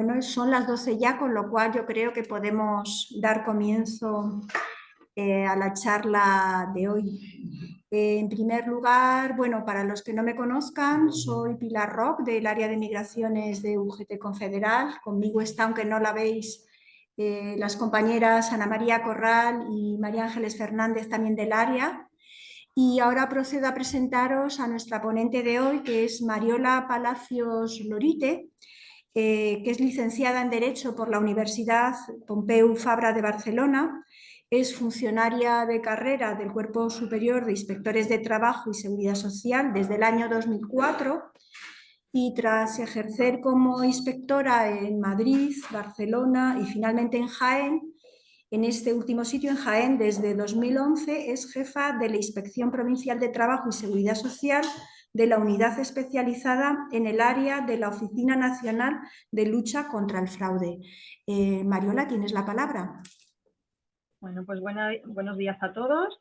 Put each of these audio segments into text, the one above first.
Bueno, son las 12 ya, con lo cual yo creo que podemos dar comienzo a la charla de hoy. En primer lugar, bueno, para los que no me conozcan, soy Pilar Roch del área de migraciones de UGT Confederal. Conmigo está, aunque no la veis, las compañeras Ana María Corral y María Ángeles Fernández, también del área. Y ahora procedo a presentaros a nuestra ponente de hoy, que es Mariola Palacios Lorite, que es licenciada en Derecho por la Universidad Pompeu Fabra de Barcelona, es funcionaria de carrera del Cuerpo Superior de Inspectores de Trabajo y Seguridad Social desde el año 2004 y tras ejercer como inspectora en Madrid, Barcelona y finalmente en Jaén, en este último sitio, en Jaén, desde 2011 es jefa de la Inspección Provincial de Trabajo y Seguridad Social de la unidad especializada en el área de la Oficina Nacional de Lucha contra el Fraude. Mariola, tienes la palabra. Bueno, pues buenos días a todos.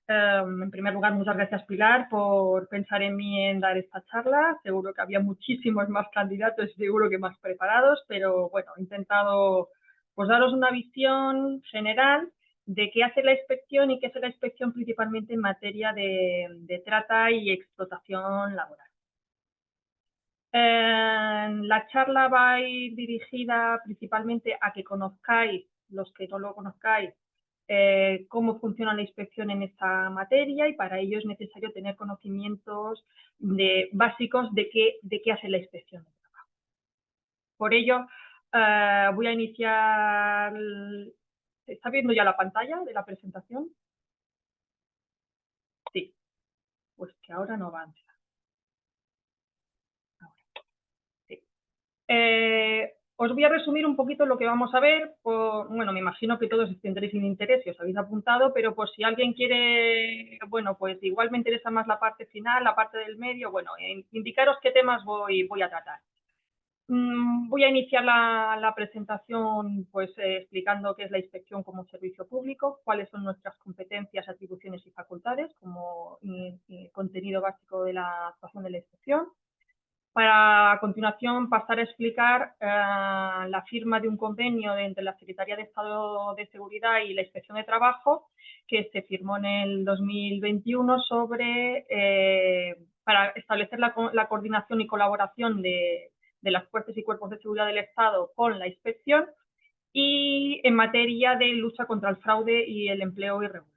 En primer lugar, muchas gracias, Pilar, por pensar en mí en dar esta charla. Seguro que había muchísimos más candidatos y seguro que más preparados, pero bueno, he intentado pues daros una visión general de qué hace la inspección y qué hace la inspección principalmente en materia de trata y explotación laboral. La charla va a ir dirigida principalmente a que conozcáis, los que no lo conozcáis, cómo funciona la inspección en esta materia, y para ello es necesario tener conocimientos básicos de qué hace la inspección de trabajo. Por ello, voy a iniciar. ¿Se está viendo ya la pantalla de la presentación? Sí, pues que ahora no avanza. Sí. Os voy a resumir un poquito lo que vamos a ver. Bueno, me imagino que todos tendréis un interés y os habéis apuntado, pero por si alguien quiere, bueno, pues igual me interesa más la parte final, la parte del medio, bueno, indicaros qué temas voy a tratar. Voy a iniciar la presentación pues explicando qué es la inspección como servicio público, cuáles son nuestras competencias, atribuciones y facultades como contenido básico de la actuación de la inspección. Para, a continuación, pasar a explicar la firma de un convenio entre la Secretaría de Estado de Seguridad y la Inspección de Trabajo, que se firmó en el 2021 para establecer la coordinación y colaboración de las fuerzas y cuerpos de seguridad del Estado con la inspección y en materia de lucha contra el fraude y el empleo irregular.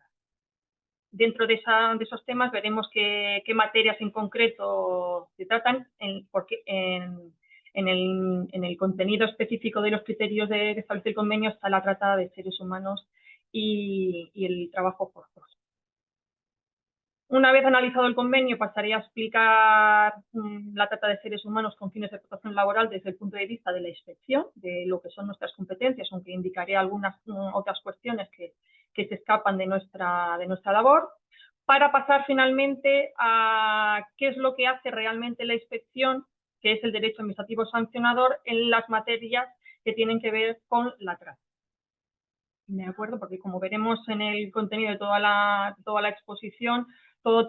Dentro de esos temas veremos qué materias en concreto se tratan, porque en el contenido específico de los criterios de establecer el convenio está la trata de seres humanos y el trabajo forzoso. Una vez analizado el convenio, pasaré a explicar la trata de seres humanos con fines de explotación laboral desde el punto de vista de la inspección, de lo que son nuestras competencias, aunque indicaré algunas otras cuestiones que se escapan de nuestra labor, para pasar finalmente a qué es lo que hace realmente la inspección, que es el derecho administrativo sancionador en las materias que tienen que ver con la trata. ¿De acuerdo? Porque como veremos en el contenido de toda la exposición, todo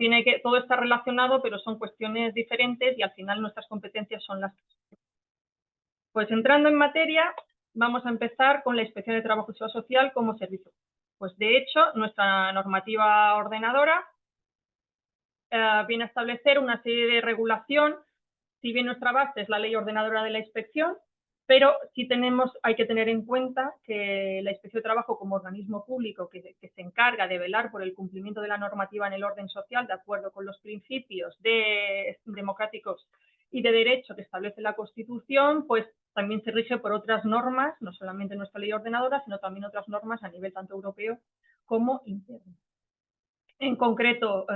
está relacionado, pero son cuestiones diferentes y al final nuestras competencias son las que. Pues entrando en materia, vamos a empezar con la Inspección de Trabajo y Seguridad Social como servicio. Pues de hecho, nuestra normativa ordenadora viene a establecer una serie de regulación, si bien nuestra base es la ley ordenadora de la inspección, pero sí hay que tener en cuenta que la Inspección de Trabajo como organismo público que se encarga de velar por el cumplimiento de la normativa en el orden social de acuerdo con los principios democráticos y de derecho que establece la Constitución, pues también se rige por otras normas, no solamente nuestra ley ordenadora, sino también otras normas a nivel tanto europeo como interno. En concreto,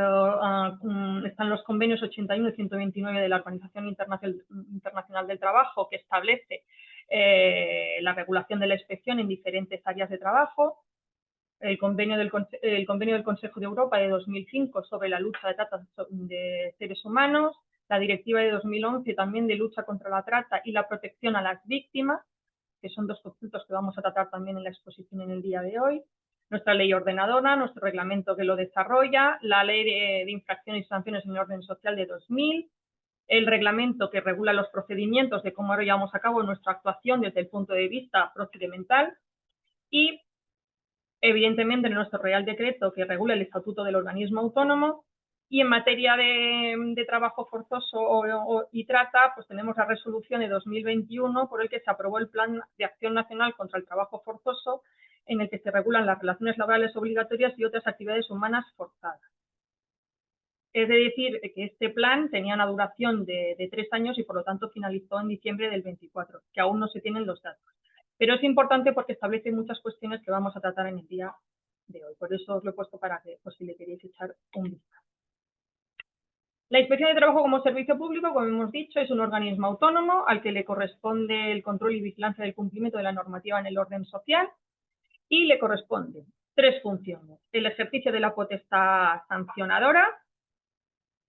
están los convenios 81 y 129 de la Organización Internacional del Trabajo, que establece la regulación de la inspección en diferentes áreas de trabajo, el convenio del Consejo de Europa de 2005 sobre la lucha de trata de seres humanos, la Directiva de 2011 también de lucha contra la trata y la protección a las víctimas, que son dos conceptos que vamos a tratar también en la exposición en el día de hoy, nuestra ley ordenadora, nuestro reglamento que lo desarrolla, la ley de infracciones y sanciones en el orden social de 2000, el reglamento que regula los procedimientos de cómo llevamos a cabo nuestra actuación desde el punto de vista procedimental y, evidentemente, nuestro Real Decreto que regula el estatuto del organismo autónomo. Y en materia de trabajo forzoso y trata, pues tenemos la resolución de 2021 por el que se aprobó el Plan de Acción Nacional contra el Trabajo Forzoso, en el que se regulan las relaciones laborales obligatorias y otras actividades humanas forzadas. Es decir, que este plan tenía una duración de 3 años y por lo tanto finalizó en diciembre del 24, que aún no se tienen los datos. Pero es importante porque establece muchas cuestiones que vamos a tratar en el día de hoy. Por eso os lo he puesto para que, pues, si le queréis echar un vistazo. La Inspección de Trabajo como servicio público, como hemos dicho, es un organismo autónomo al que le corresponde el control y vigilancia del cumplimiento de la normativa en el orden social y le corresponden 3 funciones. El ejercicio de la potestad sancionadora,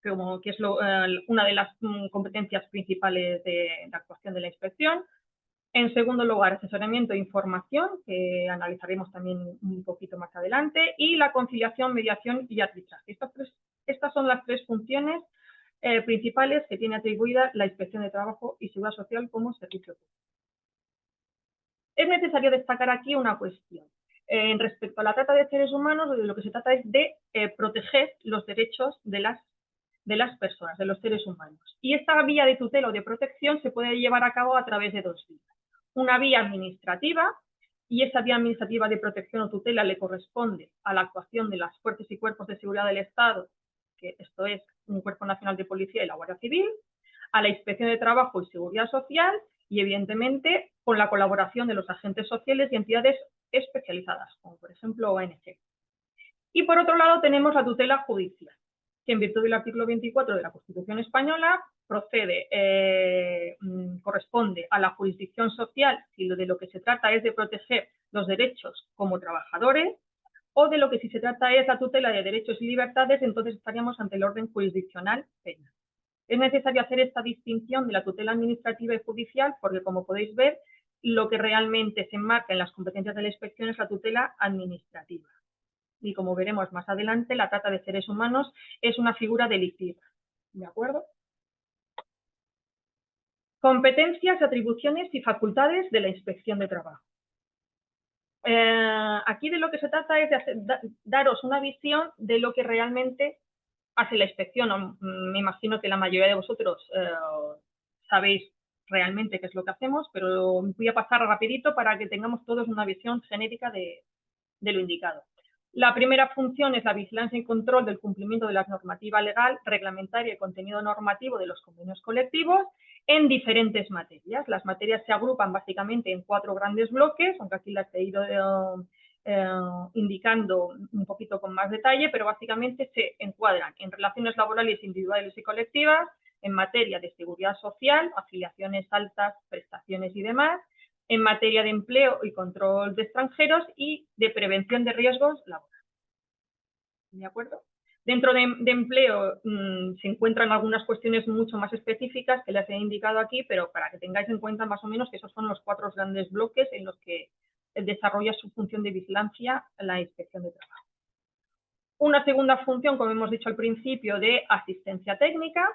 que es una de las competencias principales de actuación de la inspección. En segundo lugar, asesoramiento e información, que analizaremos también un poquito más adelante, y la conciliación, mediación y arbitraje. Estas son las 3 funciones principales que tiene atribuida la Inspección de Trabajo y Seguridad Social como servicio público. Es necesario destacar aquí una cuestión. Respecto a la trata de seres humanos, de lo que se trata es de proteger los derechos de las personas, de los seres humanos. Y esta vía de tutela o de protección se puede llevar a cabo a través de 2 vías. Una vía administrativa, y esa vía administrativa de protección o tutela le corresponde a la actuación de las fuerzas y cuerpos de seguridad del Estado, que esto es un Cuerpo Nacional de Policía y la Guardia Civil, a la Inspección de Trabajo y Seguridad Social y, evidentemente, con la colaboración de los agentes sociales y entidades especializadas, como por ejemplo ONG. Y por otro lado tenemos la tutela judicial, que en virtud del artículo 24 de la Constitución española corresponde a la jurisdicción social si de lo que se trata es de proteger los derechos como trabajadores, o de lo que si se trata es la tutela de derechos y libertades, entonces estaríamos ante el orden jurisdiccional penal. Es necesario hacer esta distinción de la tutela administrativa y judicial porque, como podéis ver, lo que realmente se enmarca en las competencias de la inspección es la tutela administrativa. Y como veremos más adelante, la trata de seres humanos es una figura delictiva. ¿De acuerdo? Competencias, atribuciones y facultades de la Inspección de Trabajo. Aquí de lo que se trata es de daros una visión de lo que realmente hace la inspección. Me imagino que la mayoría de vosotros sabéis realmente qué es lo que hacemos, pero voy a pasar rapidito para que tengamos todos una visión genérica de lo indicado. La primera función es la vigilancia y control del cumplimiento de la normativa legal, reglamentaria y contenido normativo de los convenios colectivos en diferentes materias. Las materias se agrupan básicamente en 4 grandes bloques, aunque aquí las he ido indicando un poquito con más detalle, pero básicamente se encuadran en relaciones laborales individuales y colectivas, en materia de seguridad social, afiliaciones altas, prestaciones y demás, en materia de empleo y control de extranjeros y de prevención de riesgos laborales. ¿De acuerdo? Dentro de empleo se encuentran algunas cuestiones mucho más específicas que les he indicado aquí, pero para que tengáis en cuenta más o menos que esos son los 4 grandes bloques en los que desarrolla su función de vigilancia la Inspección de Trabajo. Una segunda función, como hemos dicho al principio, de asistencia técnica.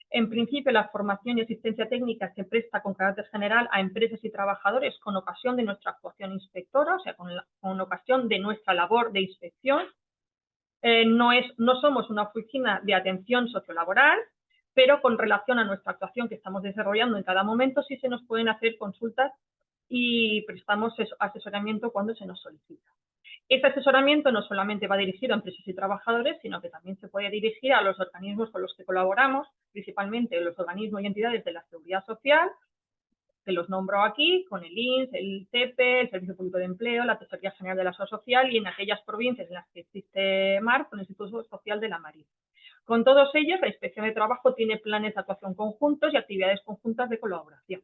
En principio, la formación y asistencia técnica se presta con carácter general a empresas y trabajadores con ocasión de nuestra actuación inspectora, o sea, con ocasión de nuestra labor de inspección. No somos una oficina de atención sociolaboral, pero con relación a nuestra actuación que estamos desarrollando en cada momento, sí se nos pueden hacer consultas y prestamos asesoramiento cuando se nos solicita. Este asesoramiento no solamente va dirigido a empresas y trabajadores, sino que también se puede dirigir a los organismos con los que colaboramos, principalmente los organismos y entidades de la seguridad social, que los nombro aquí, con el INS, el CEPE, el Servicio Público de Empleo, la Tesorería General de la Seguridad Social y en aquellas provincias en las que existe MAR, con el Instituto Social de la Marina. Con todos ellos, la Inspección de Trabajo tiene planes de actuación conjuntos y actividades conjuntas de colaboración.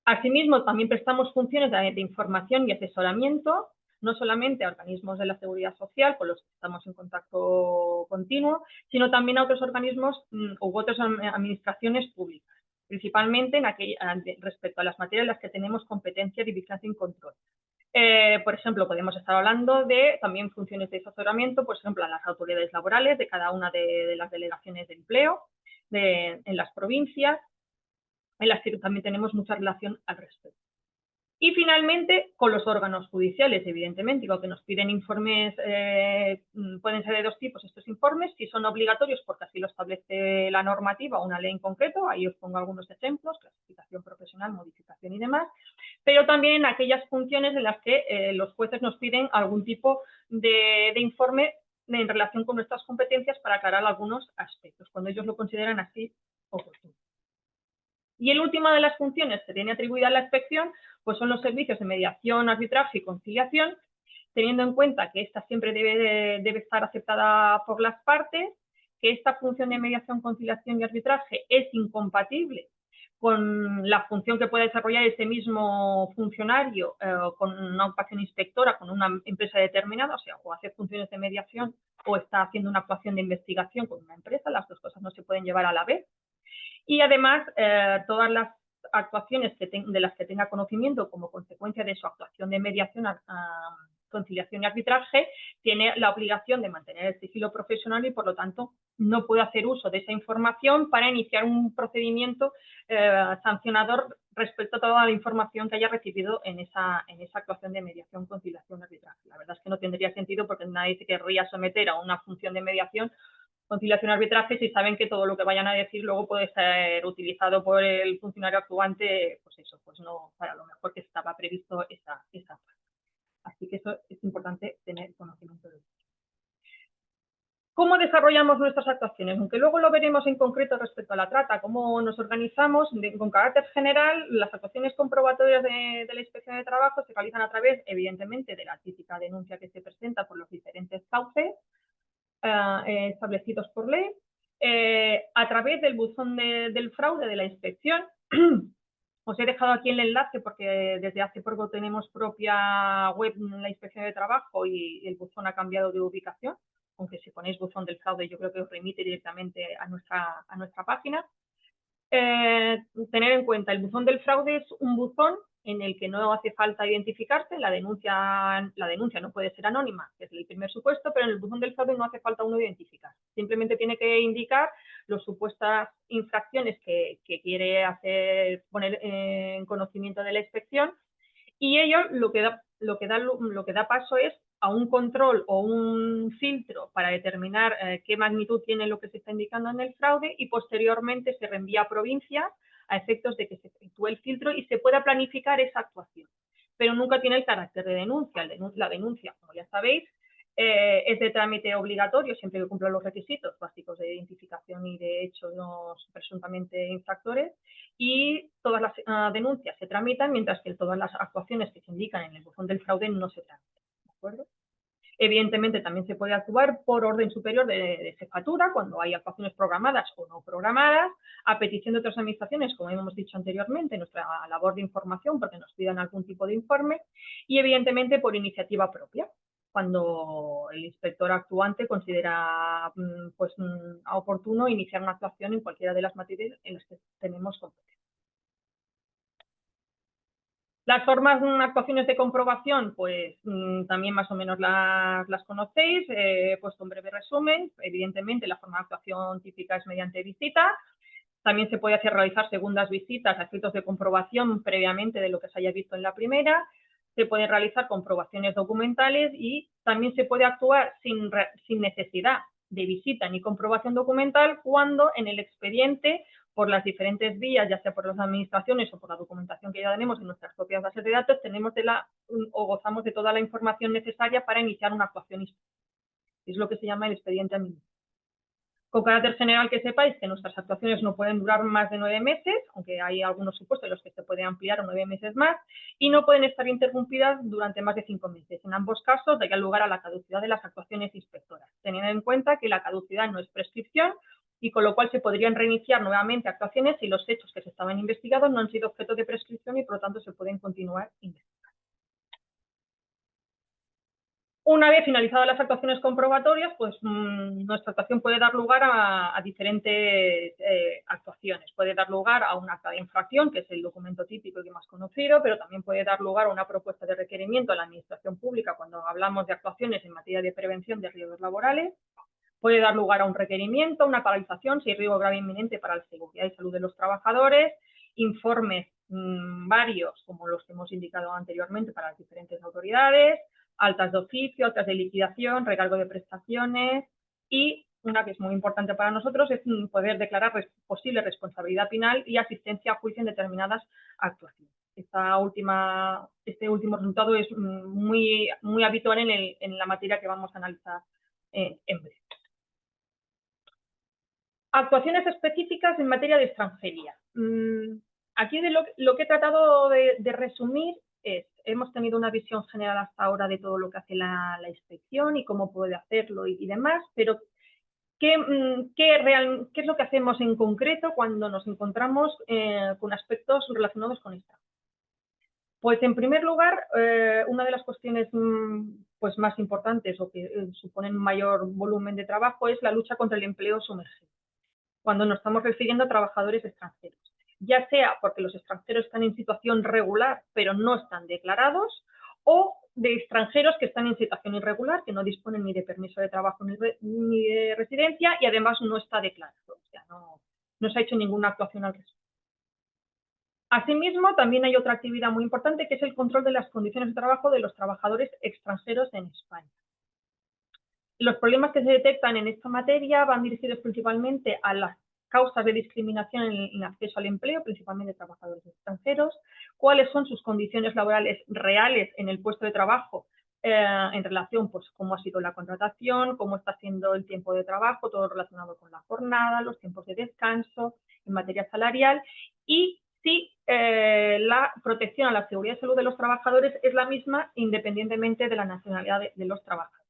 Asimismo, también prestamos funciones de información y asesoramiento, no solamente a organismos de la seguridad social con los que estamos en contacto continuo, sino también a otros organismos u otras administraciones públicas, principalmente respecto a las materias en las que tenemos competencia de vigilancia y control. Por ejemplo, podemos estar hablando de también funciones de asesoramiento, por ejemplo, a las autoridades laborales de cada una de las delegaciones de empleo, en las provincias, en las que también tenemos mucha relación al respecto. Y finalmente, con los órganos judiciales, evidentemente, lo que nos piden informes pueden ser de dos tipos estos informes, si son obligatorios porque así lo establece la normativa o una ley en concreto, ahí os pongo algunos ejemplos, clasificación profesional, modificación y demás, pero también en aquellas funciones en las que los jueces nos piden algún tipo de informe en relación con nuestras competencias para aclarar algunos aspectos, cuando ellos lo consideran así oportuno. Y el última de las funciones que tiene atribuida a la inspección pues son los servicios de mediación, arbitraje y conciliación, teniendo en cuenta que esta siempre debe estar aceptada por las partes, que esta función de mediación, conciliación y arbitraje es incompatible con la función que pueda desarrollar ese mismo funcionario con una ocupación inspectora, con una empresa determinada, o sea, o hace funciones de mediación o está haciendo una actuación de investigación con una empresa, las dos cosas no se pueden llevar a la vez. Y además, todas las actuaciones de las que tenga conocimiento como consecuencia de su actuación de mediación, conciliación y arbitraje, tiene la obligación de mantener el sigilo profesional y, por lo tanto, no puede hacer uso de esa información para iniciar un procedimiento sancionador respecto a toda la información que haya recibido en esa actuación de mediación, conciliación y arbitraje. La verdad es que no tendría sentido porque nadie se querría someter a una función de mediación, conciliación y arbitraje si saben que todo lo que vayan a decir luego puede ser utilizado por el funcionario actuante, pues eso, pues no para lo mejor que estaba previsto esa parte. Así que eso es importante tener conocimiento de eso. ¿Cómo desarrollamos nuestras actuaciones? Aunque luego lo veremos en concreto respecto a la trata, cómo nos organizamos. Con carácter general, las actuaciones comprobatorias de la Inspección de Trabajo se realizan a través, evidentemente, de la típica denuncia que se presenta por los diferentes cauces establecidos por ley, a través del buzón del fraude de la inspección. Os he dejado aquí el enlace porque desde hace poco tenemos propia web en la Inspección de Trabajo y el buzón ha cambiado de ubicación, aunque si ponéis buzón del fraude yo creo que os remite directamente a nuestra página. Tener en cuenta, el buzón del fraude es un buzón en el que no hace falta identificarse, la denuncia no puede ser anónima, que es el primer supuesto, pero en el buzón del fraude no hace falta uno identificar. Simplemente tiene que indicar las supuestas infracciones que quiere poner en conocimiento de la inspección, y ello lo que da paso es a un control o un filtro para determinar qué magnitud tiene lo que se está indicando en el fraude, y posteriormente se reenvía a provincias a efectos de que se efectúe el filtro y se pueda planificar esa actuación. Pero nunca tiene el carácter de denuncia. La denuncia, como ya sabéis, es de trámite obligatorio siempre que cumpla los requisitos básicos de identificación y de hechos presuntamente infractores, y todas las denuncias se tramitan, mientras que todas las actuaciones que se indican en el buzón del fraude no se tramitan. ¿De acuerdo? Evidentemente también se puede actuar por orden superior de jefatura cuando hay actuaciones programadas o no programadas, a petición de otras administraciones, como hemos dicho anteriormente, nuestra labor de información porque nos pidan algún tipo de informe, y evidentemente por iniciativa propia, cuando el inspector actuante considera oportuno iniciar una actuación en cualquiera de las materias en las que tenemos competencia. Las formas de actuaciones de comprobación, pues también más o menos las conocéis. He puesto un breve resumen. Evidentemente, la forma de actuación típica es mediante visita. También se puede realizar segundas visitas a efectos de comprobación previamente de lo que se haya visto en la primera. Se pueden realizar comprobaciones documentales y también se puede actuar sin necesidad de visita ni comprobación documental cuando en el expediente, por las diferentes vías, ya sea por las administraciones o por la documentación que ya tenemos en nuestras propias bases de datos, tenemos o gozamos de toda la información necesaria para iniciar una actuación histórica. Es lo que se llama el expediente administrativo. Con carácter general, que sepáis que nuestras actuaciones no pueden durar más de 9 meses, aunque hay algunos supuestos en los que se puede ampliar a 9 meses más, y no pueden estar interrumpidas durante más de 5 meses. En ambos casos daría lugar a la caducidad de las actuaciones inspectoras, teniendo en cuenta que la caducidad no es prescripción, y con lo cual se podrían reiniciar nuevamente actuaciones si los hechos que se estaban investigados no han sido objeto de prescripción y por lo tanto se pueden continuar investigando. Una vez finalizadas las actuaciones comprobatorias, pues nuestra actuación puede dar lugar a diferentes actuaciones. Puede dar lugar a un acta de infracción, que es el documento típico y más conocido, pero también puede dar lugar a una propuesta de requerimiento a la administración pública cuando hablamos de actuaciones en materia de prevención de riesgos laborales. Puede dar lugar a un requerimiento, una paralización, si hay riesgo grave inminente para la seguridad y salud de los trabajadores, informes varios, como los que hemos indicado anteriormente para las diferentes autoridades, altas de oficio, altas de liquidación, recargo de prestaciones y una que es muy importante para nosotros es poder declarar posible responsabilidad penal y asistencia a juicio en determinadas actuaciones. Este último resultado es muy habitual en la materia que vamos a analizar en breve. Actuaciones específicas en materia de extranjería. Aquí lo que he tratado de resumir es, hemos tenido una visión general hasta ahora de todo lo que hace la inspección y cómo puede hacerlo y demás, pero ¿qué es lo que hacemos en concreto cuando nos encontramos con aspectos relacionados con esta? Pues en primer lugar, una de las cuestiones pues más importantes o que suponen mayor volumen de trabajo es la lucha contra el empleo sumergido, cuando nos estamos refiriendo a trabajadores extranjeros, ya sea porque los extranjeros están en situación regular pero no están declarados, o de extranjeros que están en situación irregular, que no disponen ni de permiso de trabajo ni de residencia y además no está declarado, o sea, no se ha hecho ninguna actuación al respecto. Asimismo, también hay otra actividad muy importante que es el control de las condiciones de trabajo de los trabajadores extranjeros en España. Los problemas que se detectan en esta materia van dirigidos principalmente a las causas de discriminación en el acceso al empleo, principalmente de trabajadores extranjeros, cuáles son sus condiciones laborales reales en el puesto de trabajo en relación, pues, cómo ha sido la contratación, cómo está siendo el tiempo de trabajo, todo relacionado con la jornada, los tiempos de descanso, en materia salarial, y si la protección a la seguridad y salud de los trabajadores es la misma independientemente de la nacionalidad de los trabajadores.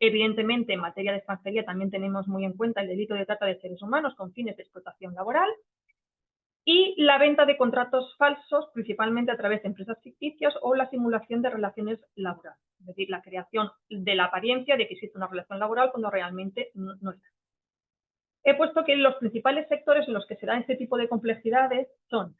Evidentemente, en materia de extranjería también tenemos muy en cuenta el delito de trata de seres humanos con fines de explotación laboral y la venta de contratos falsos, principalmente a través de empresas ficticias o la simulación de relaciones laborales, es decir, la creación de la apariencia de que existe una relación laboral cuando realmente no está. He puesto que los principales sectores en los que se da este tipo de complejidades son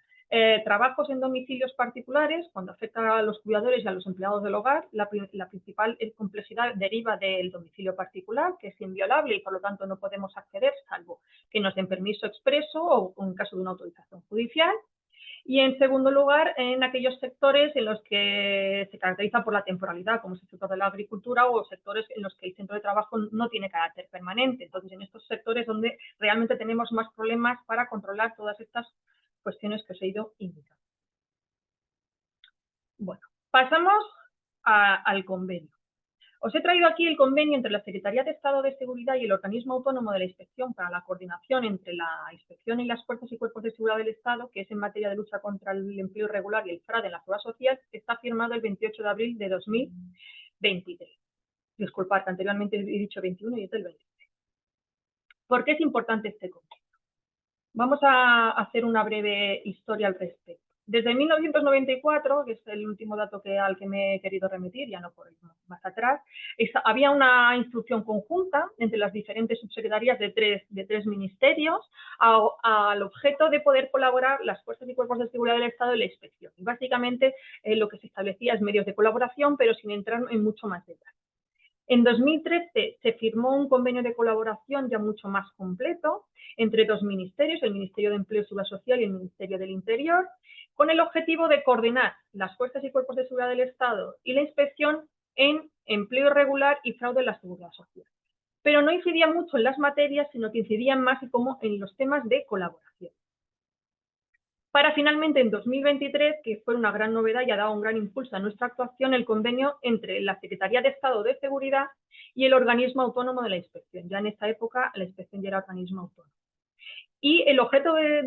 trabajos en domicilios particulares, cuando afecta a los cuidadores y a los empleados del hogar, la principal complejidad deriva del domicilio particular, que es inviolable y por lo tanto no podemos acceder, salvo que nos den permiso expreso o en caso de una autorización judicial. Y en segundo lugar, en aquellos sectores en los que se caracteriza por la temporalidad, como es el sector de la agricultura o sectores en los que el centro de trabajo no tiene carácter permanente. Entonces, en estos sectores donde realmente tenemos más problemas para controlar todas estas cuestiones que os he ido indicando. Bueno, pasamos al convenio. Os he traído aquí el convenio entre la Secretaría de Estado de Seguridad y el Organismo Autónomo de la Inspección para la coordinación entre la inspección y las fuerzas y cuerpos de seguridad del Estado, que es en materia de lucha contra el empleo irregular y el fraude en la seguridad social, que está firmado el 28 de abril de 2023. Disculpad, que anteriormente he dicho 21 y es del 23. ¿Por qué es importante este convenio? Vamos a hacer una breve historia al respecto. Desde 1994, que es el último dato al que me he querido remitir, ya no por ir más atrás, había una instrucción conjunta entre las diferentes subsecretarías de tres ministerios al objeto de poder colaborar las fuerzas y cuerpos de seguridad del Estado y la inspección. Y básicamente lo que se establecía es medios de colaboración, pero sin entrar en mucho más detalle. En 2013 se firmó un convenio de colaboración ya mucho más completo entre dos ministerios, el Ministerio de Empleo y Seguridad Social y el Ministerio del Interior, con el objetivo de coordinar las fuerzas y cuerpos de seguridad del Estado y la inspección en empleo irregular y fraude en la seguridad social. Pero no incidía mucho en las materias, sino que incidían más en los temas de colaboración. Para finalmente, en 2023, que fue una gran novedad y ha dado un gran impulso a nuestra actuación, el convenio entre la Secretaría de Estado de Seguridad y el Organismo Autónomo de la Inspección. Ya en esta época la inspección ya era organismo autónomo. Y el objeto de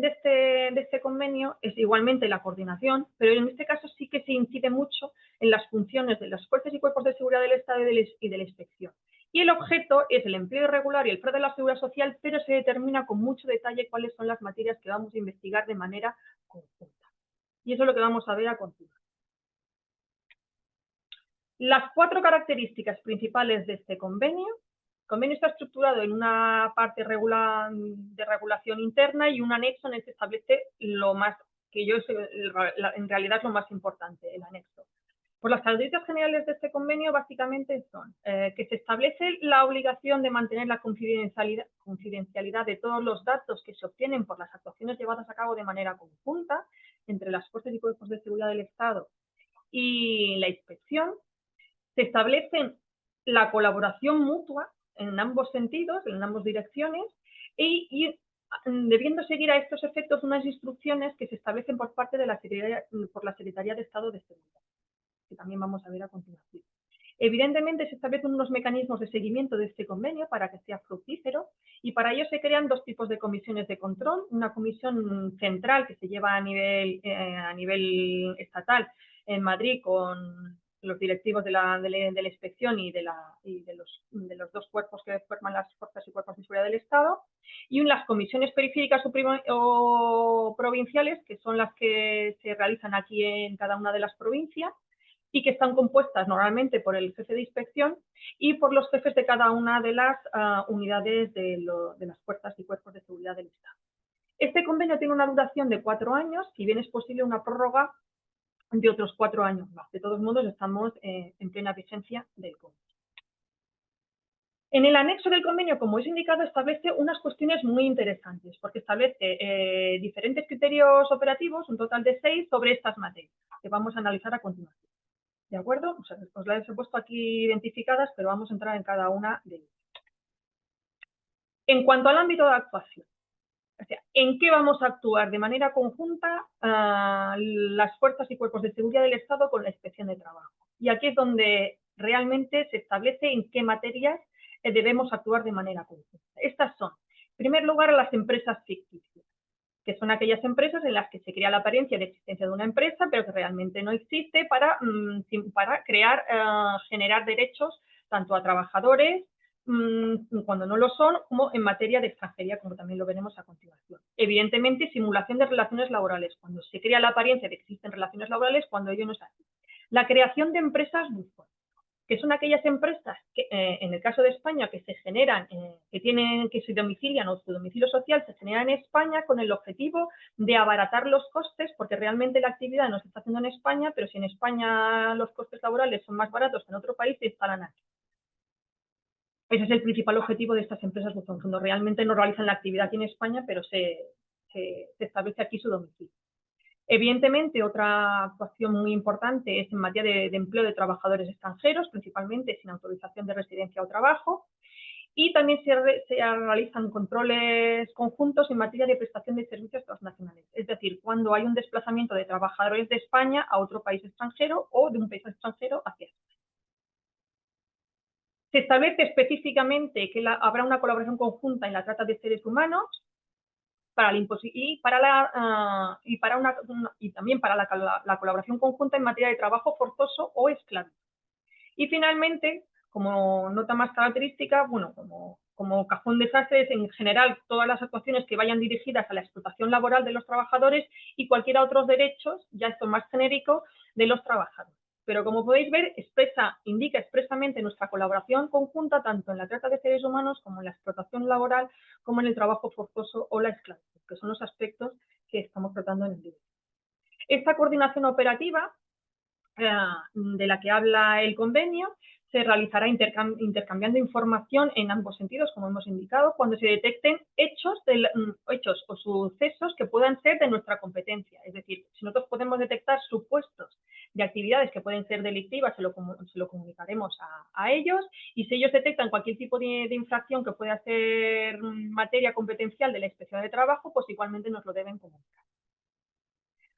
este convenio es igualmente la coordinación, pero en este caso sí que se incide mucho en las funciones de las fuerzas y cuerpos de seguridad del Estado y de la inspección. Y el objeto es el empleo irregular y el fraude de la seguridad social, pero se determina con mucho detalle cuáles son las materias que vamos a investigar de manera conjunta. Y eso es lo que vamos a ver a continuación. Las 4 características principales de este convenio. El convenio está estructurado en una parte de regulación interna y un anexo en el que establece lo más, que en realidad es lo más importante, el anexo. Pues las características generales de este convenio básicamente son que se establece la obligación de mantener la confidencialidad de todos los datos que se obtienen por las actuaciones llevadas a cabo de manera conjunta entre las fuerzas y cuerpos de seguridad del Estado y la inspección. Se establece la colaboración mutua en ambos sentidos, en ambas direcciones, y debiendo seguir a estos efectos unas instrucciones que se establecen por parte de la Secretaría de Estado de Seguridad, que también vamos a ver a continuación. Evidentemente, se establecen unos mecanismos de seguimiento de este convenio para que sea fructífero y para ello se crean dos tipos de comisiones de control. Una comisión central que se lleva a nivel estatal en Madrid con los directivos de la inspección y de los dos cuerpos que forman las fuerzas y cuerpos de seguridad del Estado, y las comisiones periféricas o provinciales, que son las que se realizan aquí en cada una de las provincias y que están compuestas normalmente por el jefe de inspección y por los jefes de cada una de las unidades de las fuerzas y cuerpos de seguridad del Estado. Este convenio tiene una duración de 4 años, si bien es posible una prórroga de otros 4 años más. De todos modos, estamos en plena vigencia del convenio. En el anexo del convenio, como os he indicado, establece unas cuestiones muy interesantes, porque establece diferentes criterios operativos, un total de 6, sobre estas materias, que vamos a analizar a continuación. ¿De acuerdo? O sea, os las he puesto aquí identificadas, pero vamos a entrar en cada una de ellas. En cuanto al ámbito de actuación, o sea, ¿en qué vamos a actuar de manera conjunta las fuerzas y cuerpos de seguridad del Estado con la inspección de trabajo? Y aquí es donde realmente se establece en qué materias debemos actuar de manera conjunta. Estas son, en primer lugar, las empresas ficticias, que son aquellas empresas en las que se crea la apariencia de existencia de una empresa, pero que realmente no existe para generar derechos tanto a trabajadores cuando no lo son, como en materia de extranjería, como también lo veremos a continuación. Evidentemente, simulación de relaciones laborales, cuando se crea la apariencia de que existen relaciones laborales, cuando ello no es así. La creación de empresas buzón, que son aquellas empresas que, en el caso de España, que se generan, que se domicilian o su domicilio social se genera en España con el objetivo de abaratar los costes, porque realmente la actividad no se está haciendo en España, pero si en España los costes laborales son más baratos que en otro país, se instalan aquí. Ese es el principal objetivo de estas empresas buzón, cuando realmente no realizan la actividad aquí en España, pero se establece aquí su domicilio. Evidentemente, otra actuación muy importante es en materia de empleo de trabajadores extranjeros, principalmente sin autorización de residencia o trabajo, y también se realizan controles conjuntos en materia de prestación de servicios transnacionales, es decir, cuando hay un desplazamiento de trabajadores de España a otro país extranjero o de un país extranjero hacia España. Se establece específicamente que habrá una colaboración conjunta en la trata de seres humanos y también para la colaboración conjunta en materia de trabajo forzoso o esclavitud. Y finalmente, como nota más característica, bueno, como cajón de desastres, en general, todas las actuaciones que vayan dirigidas a la explotación laboral de los trabajadores y cualquier otros derechos, ya esto más genérico, de los trabajadores. Pero como podéis ver, indica expresamente nuestra colaboración conjunta tanto en la trata de seres humanos como en la explotación laboral, como en el trabajo forzoso o la esclavitud, que son los aspectos que estamos tratando en el libro. Esta coordinación operativa de la que habla el convenio se realizará intercambiando información en ambos sentidos, como hemos indicado, cuando se detecten hechos o sucesos que puedan ser de nuestra competencia. Es decir, si nosotros podemos detectar supuestos de actividades que pueden ser delictivas, se lo comunicaremos a ellos, y si ellos detectan cualquier tipo de infracción que pueda ser materia competencial de la inspección de trabajo, pues igualmente nos lo deben comunicar.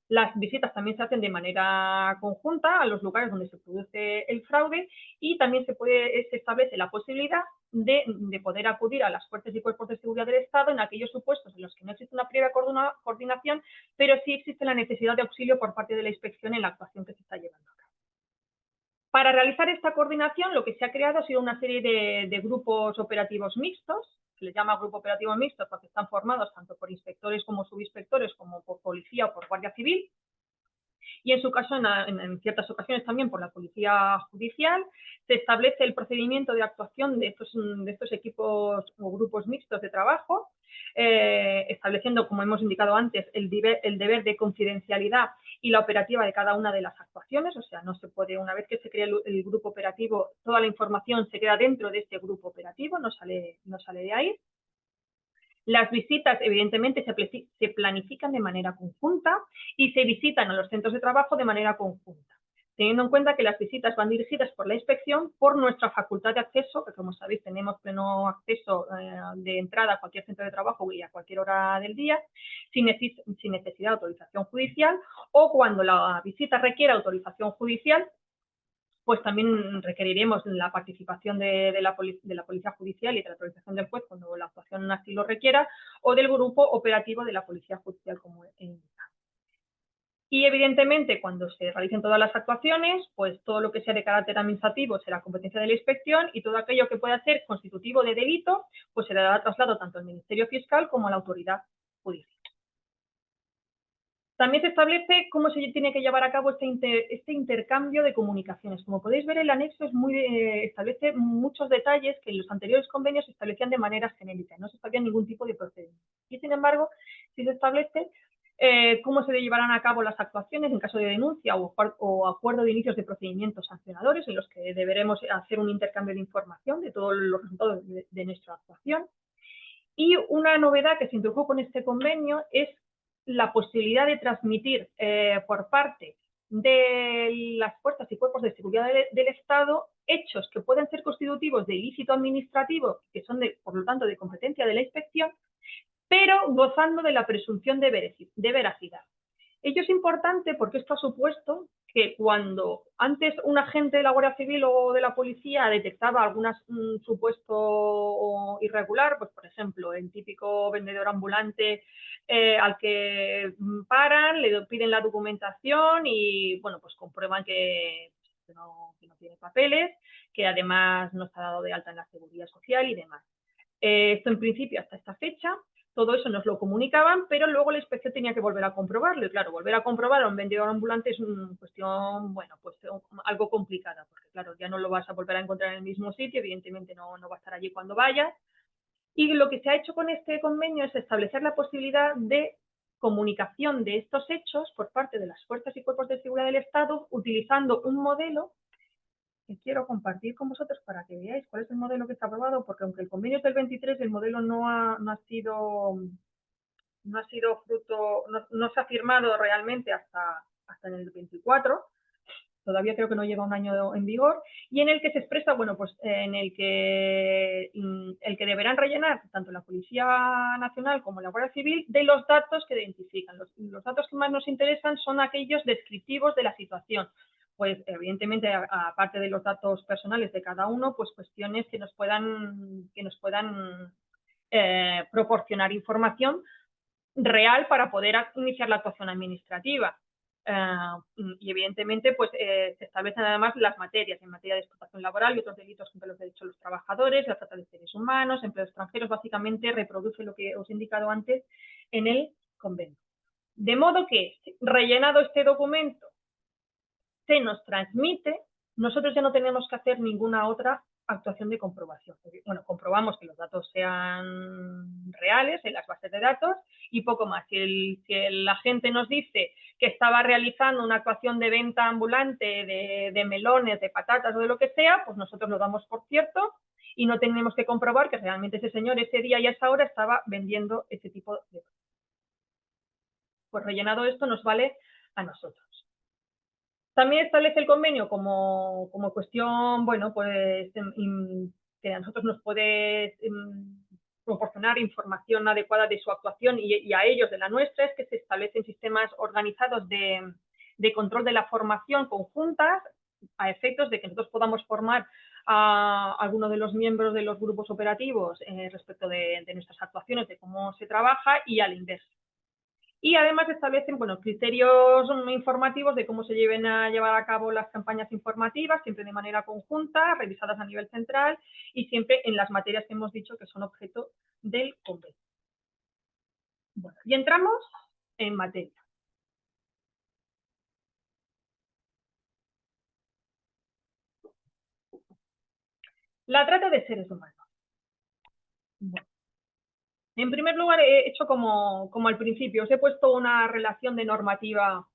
Las visitas también se hacen de manera conjunta a los lugares donde se produce el fraude y también se establece la posibilidad de poder acudir a las fuerzas y cuerpos de seguridad del Estado en aquellos supuestos en los que no existe una previa coordinación, pero sí existe la necesidad de auxilio por parte de la inspección en la actuación que se está llevando a cabo. Para realizar esta coordinación, lo que se ha creado ha sido una serie de grupos operativos mixtos. Se les llama grupo operativo mixto porque están formados tanto por inspectores como subinspectores, como por policía o por guardia civil. Y en su caso, en ciertas ocasiones también por la policía judicial, se establece el procedimiento de actuación de estos equipos o grupos mixtos de trabajo, estableciendo, como hemos indicado antes, el deber de confidencialidad y la operativa de cada una de las actuaciones. O sea, no se puede, una vez que se crea el grupo operativo, toda la información se queda dentro de este grupo operativo, no sale de ahí. Las visitas, evidentemente, se planifican de manera conjunta y se visitan a los centros de trabajo de manera conjunta, teniendo en cuenta que las visitas van dirigidas por la inspección por nuestra facultad de acceso, que como sabéis tenemos pleno acceso de entrada a cualquier centro de trabajo y a cualquier hora del día, sin necesidad de autorización judicial, o cuando la visita requiera autorización judicial, pues también requeriremos la participación de la Policía Judicial y de la autorización del juez cuando la actuación así lo requiera, o del grupo operativo de la Policía Judicial, como he indicado. Y evidentemente, cuando se realicen todas las actuaciones, pues todo lo que sea de carácter administrativo será competencia de la inspección, y todo aquello que pueda ser constitutivo de delito, pues será traslado tanto al Ministerio Fiscal como a la autoridad judicial. También se establece cómo se tiene que llevar a cabo este intercambio de comunicaciones. Como podéis ver, el anexo establece muchos detalles que en los anteriores convenios se establecían de manera genérica, no se establecía ningún tipo de procedimiento. Y sin embargo, sí se establece cómo se llevarán a cabo las actuaciones en caso de denuncia o acuerdo de inicios de procedimientos sancionadores, en los que deberemos hacer un intercambio de información de todos los resultados de nuestra actuación. Y una novedad que se introdujo con este convenio es la posibilidad de transmitir por parte de las fuerzas y cuerpos de seguridad del Estado hechos que puedan ser constitutivos de ilícito administrativo, que son, por lo tanto, de competencia de la inspección, pero gozando de la presunción de veracidad. Ello es importante porque esto ha supuesto que cuando antes un agente de la Guardia Civil o de la policía detectaba algún supuesto irregular, pues por ejemplo, el típico vendedor ambulante al que paran, le piden la documentación y bueno, pues comprueban que no tiene papeles, que además no está dado de alta en la Seguridad Social y demás. Esto en principio hasta esta fecha. Todo eso nos lo comunicaban, pero luego la inspección tenía que volver a comprobarlo. Y claro, volver a comprobar a un vendedor ambulante es una cuestión, bueno, pues algo complicada, porque claro, ya no lo vas a volver a encontrar en el mismo sitio, evidentemente no va a estar allí cuando vayas. Y lo que se ha hecho con este convenio es establecer la posibilidad de comunicación de estos hechos por parte de las fuerzas y cuerpos de seguridad del Estado, utilizando un modelo que quiero compartir con vosotros para que veáis cuál es el modelo que está aprobado, porque aunque el convenio es del 23, el modelo no ha sido fruto, no se ha firmado realmente hasta en el 24, todavía creo que no lleva un año en vigor, y en el que se expresa, bueno, pues en el que deberán rellenar tanto la Policía Nacional como la Guardia Civil de los datos que identifican. Los datos que más nos interesan son aquellos descriptivos de la situación. Pues evidentemente, aparte de los datos personales de cada uno, pues cuestiones que nos puedan proporcionar información real para poder iniciar la actuación administrativa. Y evidentemente pues se establecen además las materias en materia de explotación laboral y otros delitos contra los derechos de los trabajadores, la trata de seres humanos, empleo extranjeros. Básicamente reproduce lo que os he indicado antes en el convenio. De modo que, rellenado este documento, se nos transmite, nosotros ya no tenemos que hacer ninguna otra actuación de comprobación. Bueno, comprobamos que los datos sean reales en las bases de datos y poco más. Si el agente nos dice que estaba realizando una actuación de venta ambulante de melones, de patatas o de lo que sea, pues nosotros lo damos por cierto y no tenemos que comprobar que realmente ese señor ese día y a esa hora estaba vendiendo ese tipo de productos. Pues rellenado esto nos vale a nosotros. También establece el convenio como cuestión, bueno, pues que a nosotros nos puede proporcionar información adecuada de su actuación y a ellos de la nuestra, es que se establecen sistemas organizados de control de la formación conjuntas a efectos de que nosotros podamos formar a alguno de los miembros de los grupos operativos respecto de nuestras actuaciones, de cómo se trabaja y al inverso. Y además establecen, bueno, criterios informativos de cómo se lleven a llevar a cabo las campañas informativas, siempre de manera conjunta, revisadas a nivel central y siempre en las materias que hemos dicho que son objeto del convenio. Bueno, y entramos en materia. La trata de seres humanos. Bueno, En primer lugar, he hecho como al principio, os he puesto una relación de normativa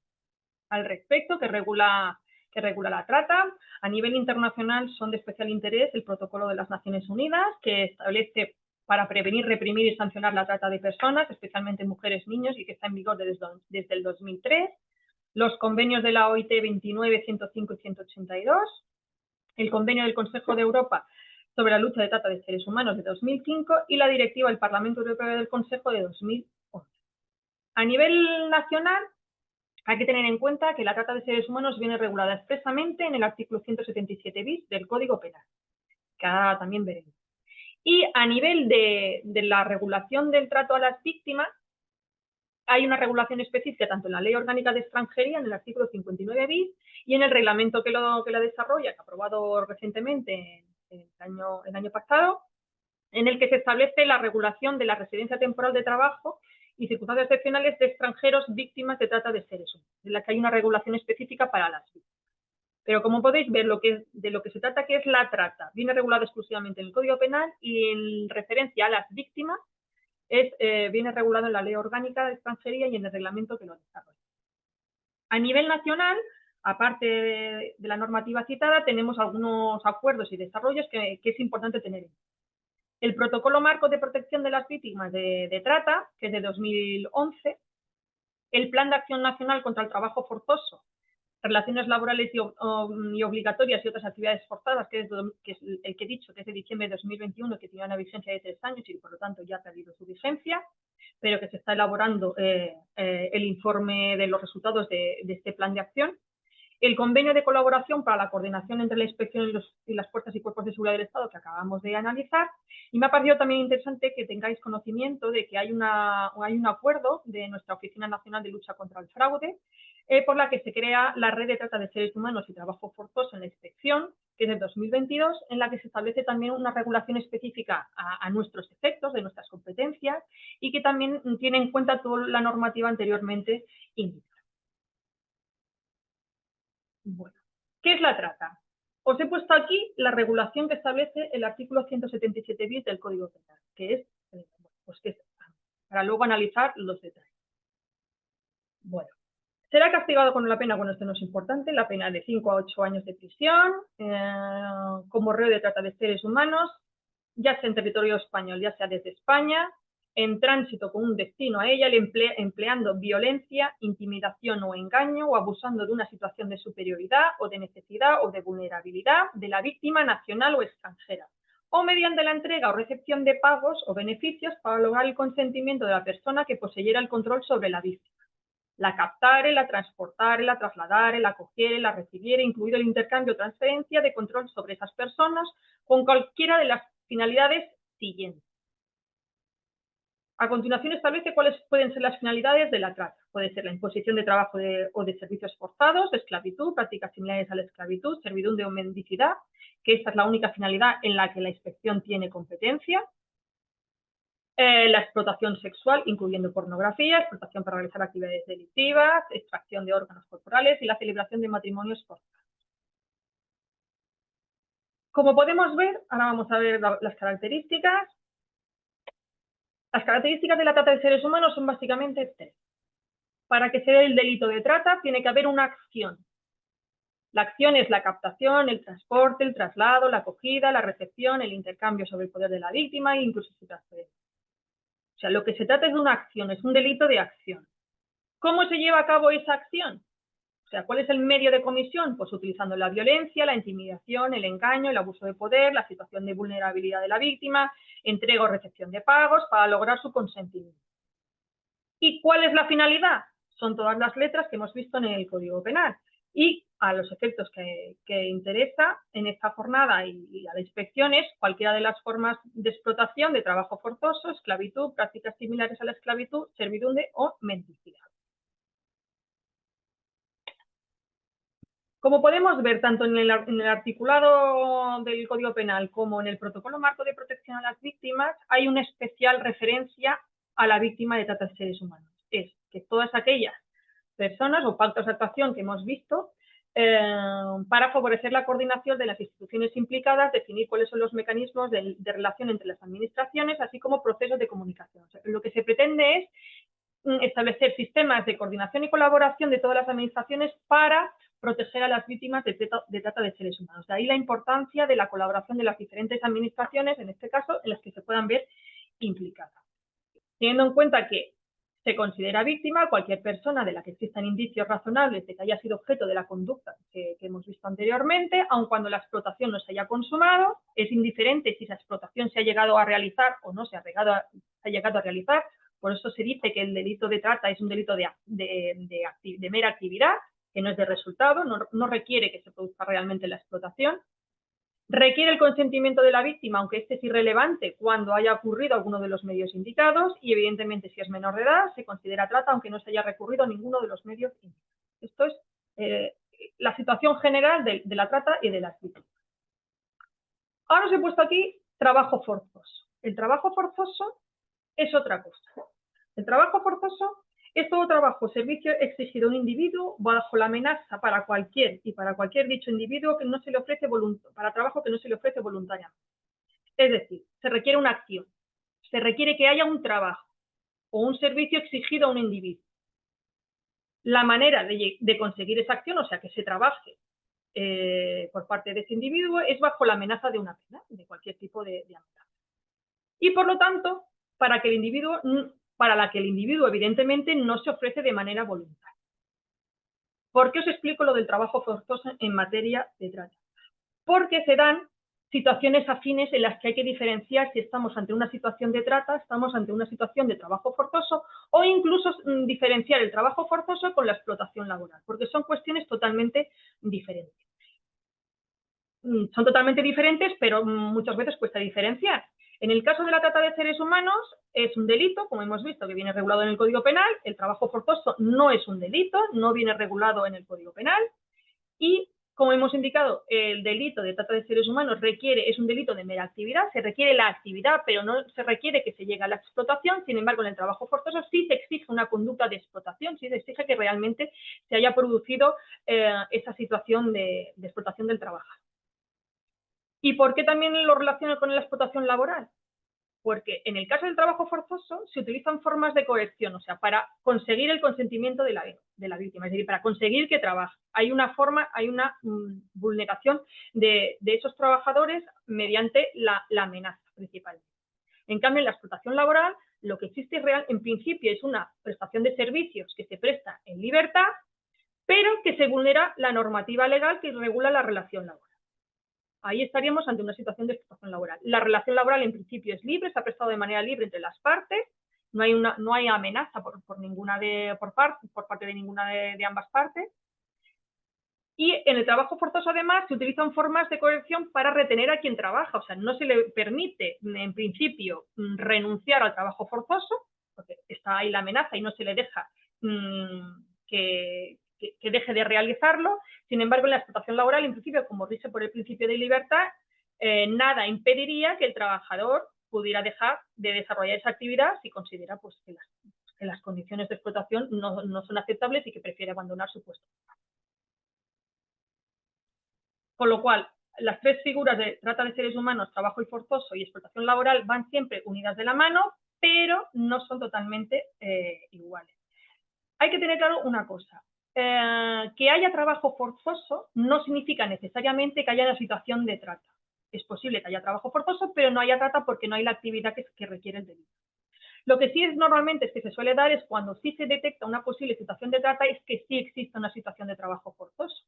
al respecto que regula la trata. A nivel internacional son de especial interés el Protocolo de las Naciones Unidas, que establece para prevenir, reprimir y sancionar la trata de personas, especialmente mujeres, niños, y que está en vigor desde el 2003. Los convenios de la OIT 29, 105 y 182. El convenio del Consejo de Europa sobre la lucha de trata de seres humanos de 2005 y la directiva del Parlamento Europeo y del Consejo de 2011. A nivel nacional, hay que tener en cuenta que la trata de seres humanos viene regulada expresamente en el artículo 177 bis del Código Penal, que ahora también veremos. Y a nivel de la regulación del trato a las víctimas, hay una regulación específica tanto en la Ley Orgánica de Extranjería, en el artículo 59 bis, y en el reglamento que la desarrolla, que ha aprobado recientemente el año pasado, en el que se establece la regulación de la residencia temporal de trabajo y circunstancias excepcionales de extranjeros víctimas de trata de seres humanos, en la que hay una regulación específica para las víctimas. Pero como podéis ver, de lo que se trata, que es la trata, viene regulada exclusivamente en el Código Penal y en referencia a las víctimas viene regulado en la Ley Orgánica de Extranjería y en el reglamento que lo desarrolla. A nivel nacional, aparte de la normativa citada, tenemos algunos acuerdos y desarrollos que es importante tener en cuenta. El Protocolo Marco de Protección de las Víctimas de Trata, que es de 2011, el Plan de Acción Nacional contra el Trabajo Forzoso, Relaciones Laborales y Obligatorias y otras actividades forzadas, que es el que he dicho, que es de diciembre de 2021, que tiene una vigencia de 3 años y por lo tanto ya ha perdido su vigencia, pero que se está elaborando el informe de los resultados de este plan de acción. El convenio de colaboración para la coordinación entre la inspección y las fuerzas y cuerpos de seguridad del Estado que acabamos de analizar. Y me ha parecido también interesante que tengáis conocimiento de que hay un acuerdo de nuestra Oficina Nacional de Lucha contra el Fraude, por la que se crea la Red de Trata de Seres Humanos y Trabajo Forzoso en la Inspección, que es de 2022, en la que se establece también una regulación específica a nuestros efectos, de nuestras competencias, y que también tiene en cuenta toda la normativa anteriormente indicada. Bueno, ¿qué es la trata? Os he puesto aquí la regulación que establece el artículo 177 bis del Código Penal, que es, para luego analizar los detalles. Bueno, será castigado con la pena, bueno, esto no es importante, la pena de 5 a 8 años de prisión, como reo de trata de seres humanos, ya sea en territorio español, ya sea desde España, en tránsito con un destino a ella, empleando violencia, intimidación o engaño o abusando de una situación de superioridad o de necesidad o de vulnerabilidad de la víctima nacional o extranjera, o mediante la entrega o recepción de pagos o beneficios para lograr el consentimiento de la persona que poseyera el control sobre la víctima. La captare, la transportare, la trasladare, la cogiere, la recibiere, incluido el intercambio o transferencia de control sobre esas personas con cualquiera de las finalidades siguientes. A continuación establece cuáles pueden ser las finalidades de la trata. Puede ser la imposición de trabajo o de servicios forzados, esclavitud, prácticas similares a la esclavitud, servidumbre o mendicidad, que esta es la única finalidad en la que la inspección tiene competencia. La explotación sexual, incluyendo pornografía, explotación para realizar actividades delictivas, extracción de órganos corporales y la celebración de matrimonios forzados. Como podemos ver, ahora vamos a ver las características. Las características de la trata de seres humanos son básicamente 3. Para que se dé el delito de trata, tiene que haber una acción. La acción es la captación, el transporte, el traslado, la acogida, la recepción, el intercambio sobre el poder de la víctima e incluso su transferencia. O sea, lo que se trata es de una acción, es un delito de acción. ¿Cómo se lleva a cabo esa acción? O sea, ¿cuál es el medio de comisión? Pues utilizando la violencia, la intimidación, el engaño, el abuso de poder, la situación de vulnerabilidad de la víctima, entrega o recepción de pagos para lograr su consentimiento. ¿Y cuál es la finalidad? Son todas las letras que hemos visto en el Código Penal. Y a los efectos que interesa en esta jornada y a la inspección es cualquiera de las formas de explotación, de trabajo forzoso, esclavitud, prácticas similares a la esclavitud, servidumbre o mendicidad. Como podemos ver, tanto en el articulado del Código Penal como en el Protocolo Marco de Protección a las Víctimas, hay una especial referencia a la víctima de trata de seres humanos. Es que todas aquellas personas o pactos de actuación que hemos visto para favorecer la coordinación de las instituciones implicadas, definir cuáles son los mecanismos de relación entre las administraciones, así como procesos de comunicación. O sea, lo que se pretende es establecer sistemas de coordinación y colaboración de todas las administraciones para proteger a las víctimas de trata de seres humanos. De ahí la importancia de la colaboración de las diferentes administraciones, en este caso, en las que se puedan ver implicadas. Teniendo en cuenta que se considera víctima cualquier persona de la que existan indicios razonables de que haya sido objeto de la conducta que hemos visto anteriormente, aun cuando la explotación no se haya consumado, es indiferente si esa explotación se ha llegado a realizar o no se ha llegado a realizar. Por eso se dice que el delito de trata es un delito de mera actividad, que no es de resultado, no requiere que se produzca realmente la explotación. Requiere el consentimiento de la víctima, aunque este es irrelevante cuando haya ocurrido alguno de los medios indicados, y evidentemente si es menor de edad se considera trata aunque no se haya recurrido a ninguno de los medios indicados. Esto es la situación general de la trata y de las víctimas. Ahora os he puesto aquí trabajo forzoso. El trabajo forzoso es otra cosa. El trabajo forzoso es todo trabajo o servicio exigido a un individuo bajo la amenaza para cualquier dicho individuo que no se le ofrece para trabajo que no se le ofrece voluntariamente. Es decir, se requiere una acción, se requiere que haya un trabajo o un servicio exigido a un individuo. La manera de conseguir esa acción, o sea, que se trabaje por parte de ese individuo, es bajo la amenaza de una pena, de cualquier tipo de amenaza. Y por lo tanto, para la que el individuo evidentemente no se ofrece de manera voluntaria. ¿Por qué os explico lo del trabajo forzoso en materia de trata? Porque se dan situaciones afines en las que hay que diferenciar si estamos ante una situación de trata, estamos ante una situación de trabajo forzoso, o incluso diferenciar el trabajo forzoso con la explotación laboral, porque son cuestiones totalmente diferentes. Son totalmente diferentes, pero muchas veces cuesta diferenciar. En el caso de la trata de seres humanos, es un delito, como hemos visto, que viene regulado en el Código Penal. El trabajo forzoso no es un delito, no viene regulado en el Código Penal. Y, como hemos indicado, el delito de trata de seres humanos es un delito de mera actividad, se requiere la actividad, pero no se requiere que se llegue a la explotación. Sin embargo, en el trabajo forzoso sí se exige una conducta de explotación, sí se exige que realmente se haya producido esa situación de explotación del trabajador. ¿Y por qué también lo relaciono con la explotación laboral? Porque en el caso del trabajo forzoso se utilizan formas de coerción, o sea, para conseguir el consentimiento de la víctima, es decir, para conseguir que trabaje. Hay una vulneración de esos trabajadores mediante la amenaza principalmente. En cambio, en la explotación laboral, lo que existe en principio es una prestación de servicios que se presta en libertad, pero que se vulnera la normativa legal que regula la relación laboral. Ahí estaríamos ante una situación de explotación laboral. La relación laboral en principio es libre, se ha prestado de manera libre entre las partes, no hay amenaza por parte de ninguna de ambas partes. Y en el trabajo forzoso, además, se utilizan formas de coerción para retener a quien trabaja. O sea, no se le permite, en principio, renunciar al trabajo forzoso, porque está ahí la amenaza y no se le deja que deje de realizarlo. Sin embargo, en la explotación laboral, en principio, como rige por el principio de libertad, nada impediría que el trabajador pudiera dejar de desarrollar esa actividad si considera pues, que las condiciones de explotación no son aceptables y que prefiere abandonar su puesto. Con lo cual, las tres figuras de trata de seres humanos, trabajo y forzoso y explotación laboral van siempre unidas de la mano, pero no son totalmente iguales. Hay que tener claro una cosa. Que haya trabajo forzoso no significa necesariamente que haya una situación de trata. Es posible que haya trabajo forzoso, pero no haya trata porque no hay la actividad que requiere el delito. Lo que sí normalmente es que se suele dar es cuando sí se detecta una posible situación de trata, es que sí existe una situación de trabajo forzoso.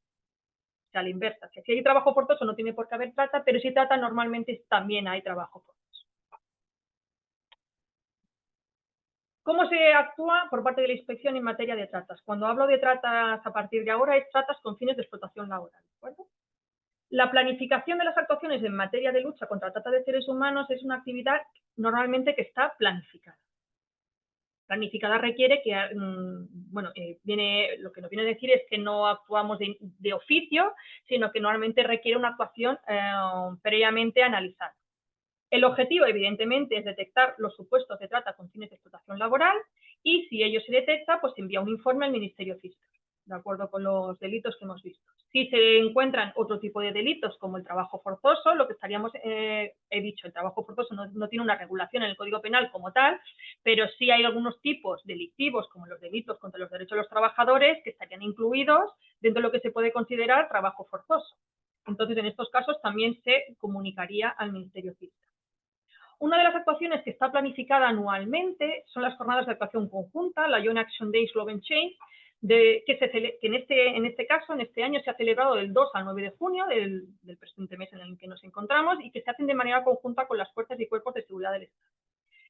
O sea, a la inversa. Si hay trabajo forzoso no tiene por qué haber trata, pero si trata normalmente también hay trabajo forzoso. ¿Cómo se actúa por parte de la inspección en materia de tratas? Cuando hablo de tratas a partir de ahora es tratas con fines de explotación laboral. ¿De acuerdo? La planificación de las actuaciones en materia de lucha contra la trata de seres humanos es una actividad normalmente que está planificada. Planificada requiere que, lo que nos viene a decir es que no actuamos de oficio, sino que normalmente requiere una actuación previamente analizada. El objetivo, evidentemente, es detectar los supuestos de trata con fines de explotación laboral y, si ello se detecta, pues se envía un informe al Ministerio Fiscal, de acuerdo con los delitos que hemos visto. Si se encuentran otro tipo de delitos como el trabajo forzoso, lo que estaríamos, he dicho, el trabajo forzoso no tiene una regulación en el Código Penal como tal, pero sí hay algunos tipos delictivos como los delitos contra los derechos de los trabajadores que estarían incluidos dentro de lo que se puede considerar trabajo forzoso. Entonces, en estos casos también se comunicaría al Ministerio Fiscal. Una de las actuaciones que está planificada anualmente son las jornadas de actuación conjunta, la Joint Action Days Law and Change, que en este caso, en este año, se ha celebrado del 2 al 9 de junio del presente mes en el que nos encontramos y que se hacen de manera conjunta con las fuerzas y cuerpos de seguridad del Estado.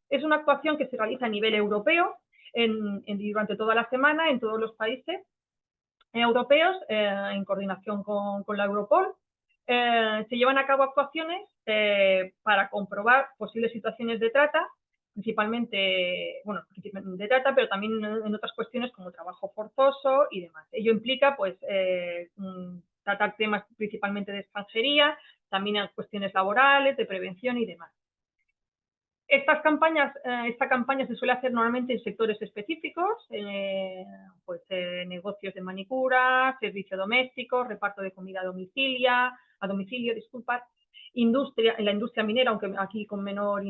Es una actuación que se realiza a nivel europeo durante toda la semana en todos los países europeos en coordinación con la Europol. Se llevan a cabo actuaciones para comprobar posibles situaciones de trata, principalmente, bueno, de trata, pero también en otras cuestiones como trabajo forzoso y demás. Ello implica, pues, tratar temas principalmente de extranjería, también en cuestiones laborales, de prevención y demás. Esta campaña se suele hacer normalmente en sectores específicos, pues negocios de manicura, servicio doméstico, reparto de comida a domicilio, en la industria minera, aunque aquí con menor